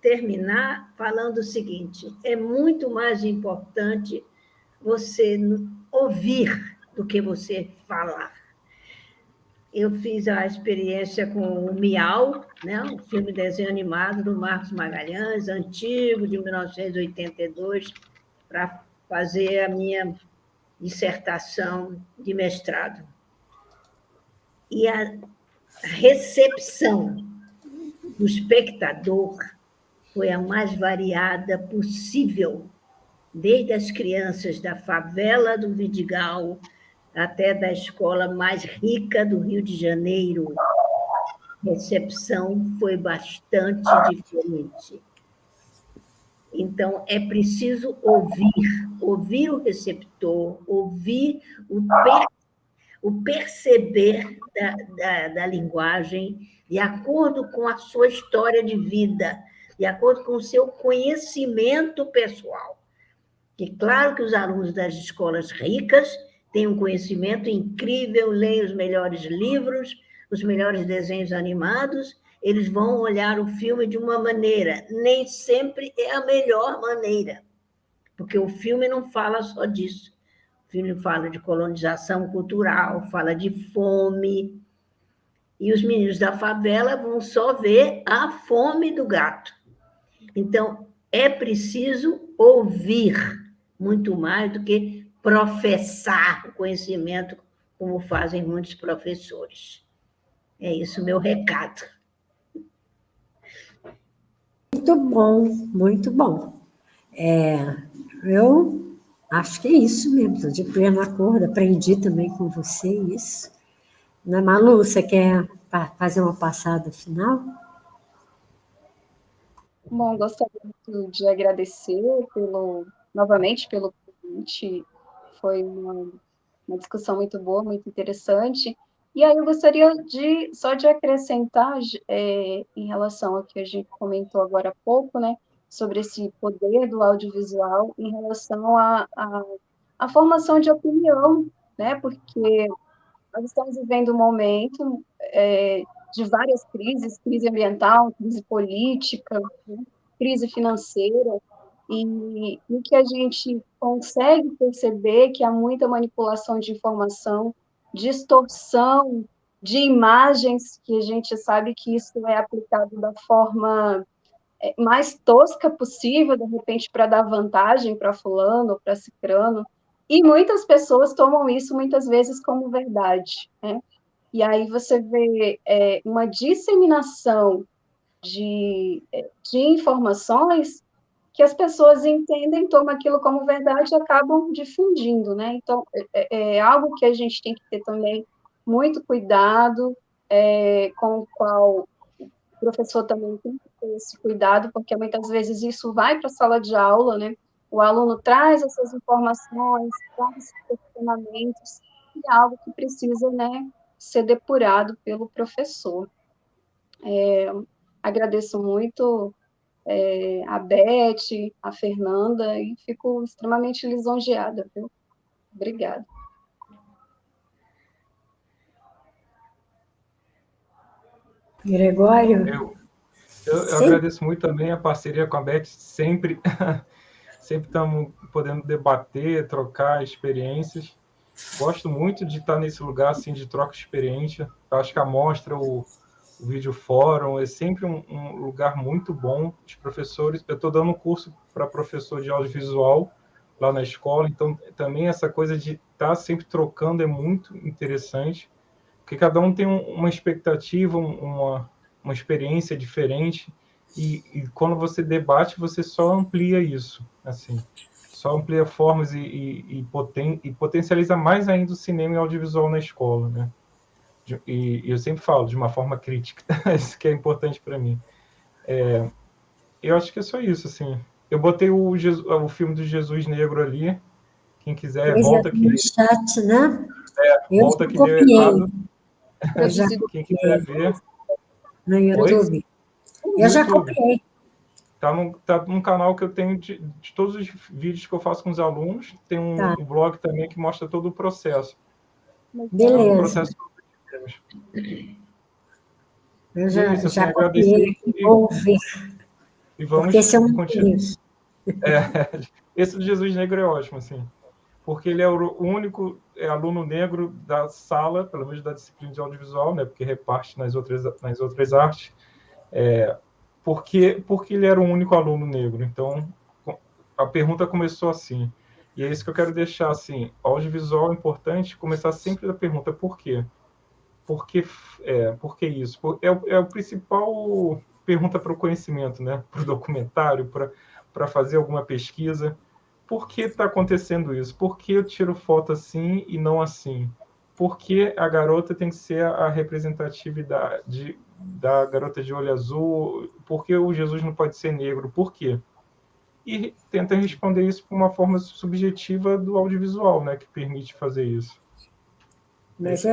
terminar falando o seguinte: é muito mais importante você ouvir do que você falar. Eu fiz a experiência com o Miau, né, um filme desenho animado do Marcos Magalhães, antigo, de 1982, para fazer a minha dissertação de mestrado. E a recepção do espectador foi a mais variada possível, desde as crianças da favela do Vidigal até da escola mais rica do Rio de Janeiro. A recepção foi bastante diferente. Então, é preciso ouvir o receptor, ouvir o perceber da linguagem de acordo com a sua história de vida, de acordo com o seu conhecimento pessoal. Que claro que os alunos das escolas ricas têm um conhecimento incrível, leem os melhores livros, os melhores desenhos animados, eles vão olhar o filme de uma maneira, nem sempre é a melhor maneira, porque o filme não fala só disso. O filme fala de colonização cultural, fala de fome, e os meninos da favela vão só ver a fome do gato. Então, é preciso ouvir muito mais do que professar o conhecimento, como fazem muitos professores. É isso o meu recado. Muito bom, muito bom. Eu acho que é isso mesmo, estou de pleno acordo, aprendi também com você isso. Né, Malu, você quer fazer uma passada final? Bom, gostaria de agradecer novamente pelo convite. Foi uma discussão muito boa, muito interessante. E aí eu gostaria só de acrescentar, em relação ao que a gente comentou agora há pouco, né, sobre esse poder do audiovisual em relação à formação de opinião, né, porque nós estamos vivendo um momento de várias crises, crise ambiental, crise política, né, crise financeira, e o que a gente consegue perceber que há muita manipulação de informação, distorção de imagens, que a gente sabe que isso é aplicado da forma mais tosca possível, de repente, para dar vantagem para fulano ou para cicrano, e muitas pessoas tomam isso, muitas vezes, como verdade, né? E aí você vê uma disseminação de informações que as pessoas entendem, tomam aquilo como verdade e acabam difundindo, né? Então, é algo que a gente tem que ter também muito cuidado, com o qual o professor também tem que ter esse cuidado, porque muitas vezes isso vai para a sala de aula, né? O aluno traz essas informações, traz esses questionamentos, e é algo que precisa, né, ser depurado pelo professor. Agradeço muito a Beth, a Fernanda, e fico extremamente lisonjeada, viu? Obrigada. Gregório? Eu agradeço muito também a parceria com a Beth, sempre estamos podendo debater, trocar experiências. Gosto muito de estar nesse lugar assim, de troca de experiência. Eu acho que a mostra, o vídeo fórum, é sempre um lugar muito bom. Os professores, eu estou dando um curso para professor de audiovisual lá na escola, então também essa coisa de estar sempre trocando é muito interessante, porque cada um tem uma expectativa, uma experiência diferente, e quando você debate, você só amplia isso, assim, só amplia formas e potencializa mais ainda o cinema e audiovisual na escola, né? E eu sempre falo de uma forma crítica, isso que é importante para mim. Eu acho que é só isso, assim. Eu botei o filme do Jesus Negro ali, quem quiser, volta aqui. No chat, né? Volta que deu errado. Quem quiser ver. No YouTube. Eu já copiei. Tá num canal que eu tenho de todos os vídeos que eu faço com os alunos. Tem um blog também que mostra todo o processo. Beleza. O processo. Eu já copiei e vou ver. E vamos porque esse é um continuar. Esse do Jesus Negro é ótimo, assim. Porque ele é o único aluno negro da sala, pelo menos da disciplina de audiovisual, né? Porque reparte nas outras artes. Porque ele era o único aluno negro. Então, a pergunta começou assim. E é isso que eu quero deixar, assim. Audiovisual é importante começar sempre da pergunta por quê? Por que isso? É o principal pergunta para o conhecimento, né? Para o documentário, para fazer alguma pesquisa. Por que está acontecendo isso? Por que eu tiro foto assim e não assim? Por que a garota tem que ser a representatividade da garota de olho azul? Por que o Jesus não pode ser negro? Por quê? E tenta responder isso por uma forma subjetiva do audiovisual, né? Que permite fazer isso. Mas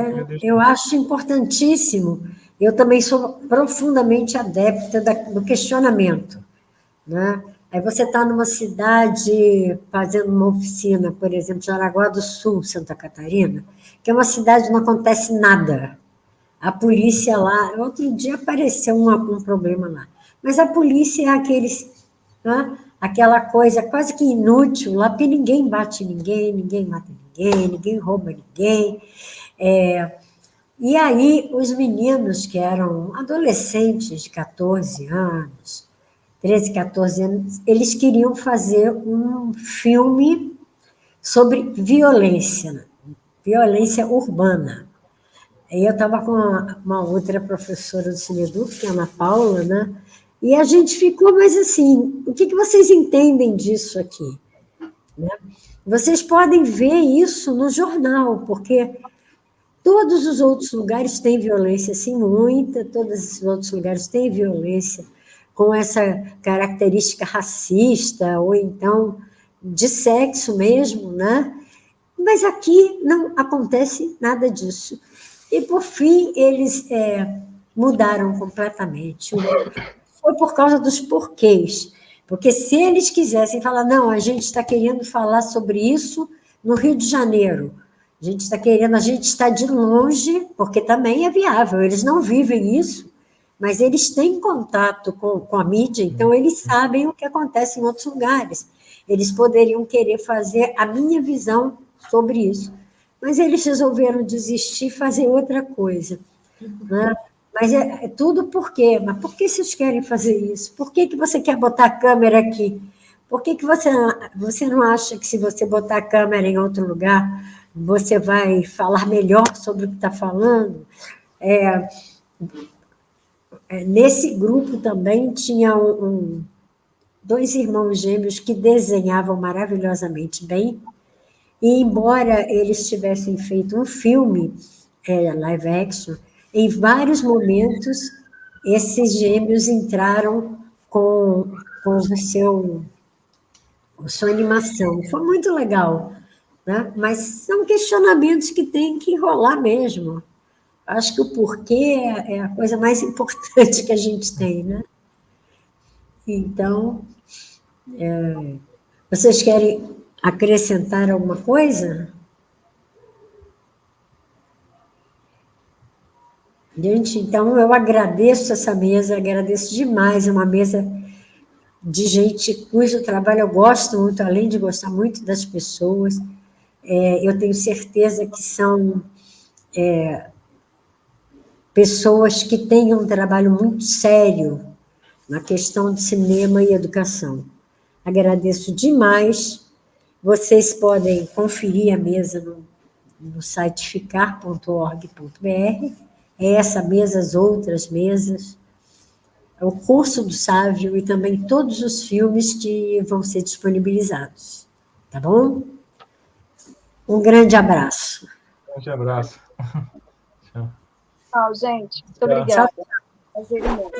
eu acho importantíssimo. Eu também sou profundamente adepta do questionamento. né? Aí você está numa cidade fazendo uma oficina, por exemplo, Jaraguá do Sul, Santa Catarina, que é uma cidade que não acontece nada. A polícia lá, outro dia apareceu um problema lá, mas a polícia é né, aquela coisa quase que inútil lá, porque ninguém bate ninguém, ninguém mata ninguém, ninguém rouba ninguém. E aí os meninos que eram adolescentes de 14 anos, 13, 14 anos, eles queriam fazer um filme sobre violência urbana. Aí eu estava com uma outra professora do Cineduc, que é a Ana Paula, né? E a gente ficou, mas assim, o que vocês entendem disso aqui? Né? Vocês podem ver isso no jornal, porque todos os outros lugares têm violência, sim, muita, todos esses outros lugares têm violência, com essa característica racista, ou então de sexo mesmo, né? Mas aqui não acontece nada disso. E, por fim, eles mudaram completamente. Foi por causa dos porquês. Porque se eles quisessem falar, não, a gente está querendo falar sobre isso no Rio de Janeiro, a gente está de longe, porque também é viável, eles não vivem isso, mas eles têm contato com a mídia, então eles sabem o que acontece em outros lugares. Eles poderiam querer fazer a minha visão sobre isso. Mas eles resolveram desistir e fazer outra coisa. Né? Mas é tudo por quê? Mas por que vocês querem fazer isso? Por que você quer botar a câmera aqui? Por que você não acha que se você botar a câmera em outro lugar, você vai falar melhor sobre o que está falando? Nesse grupo também tinha dois irmãos gêmeos que desenhavam maravilhosamente bem, e embora eles tivessem feito um filme, live action, em vários momentos esses gêmeos entraram com a sua animação. Foi muito legal, né? Mas são questionamentos que tem que rolar mesmo. Acho que o porquê é a coisa mais importante que a gente tem, né? Então, vocês querem acrescentar alguma coisa? Gente, então eu agradeço essa mesa, agradeço demais, é uma mesa de gente cujo trabalho eu gosto muito, além de gostar muito das pessoas, eu tenho certeza que são pessoas que têm um trabalho muito sério na questão de cinema e educação. Agradeço demais. Vocês podem conferir a mesa no site ficar.org.br. É essa mesa, as outras mesas, o curso do Sávio e também todos os filmes que vão ser disponibilizados. Tá bom? Um grande abraço. Um grande abraço. Tchau, gente. Muito obrigada. Prazer imenso.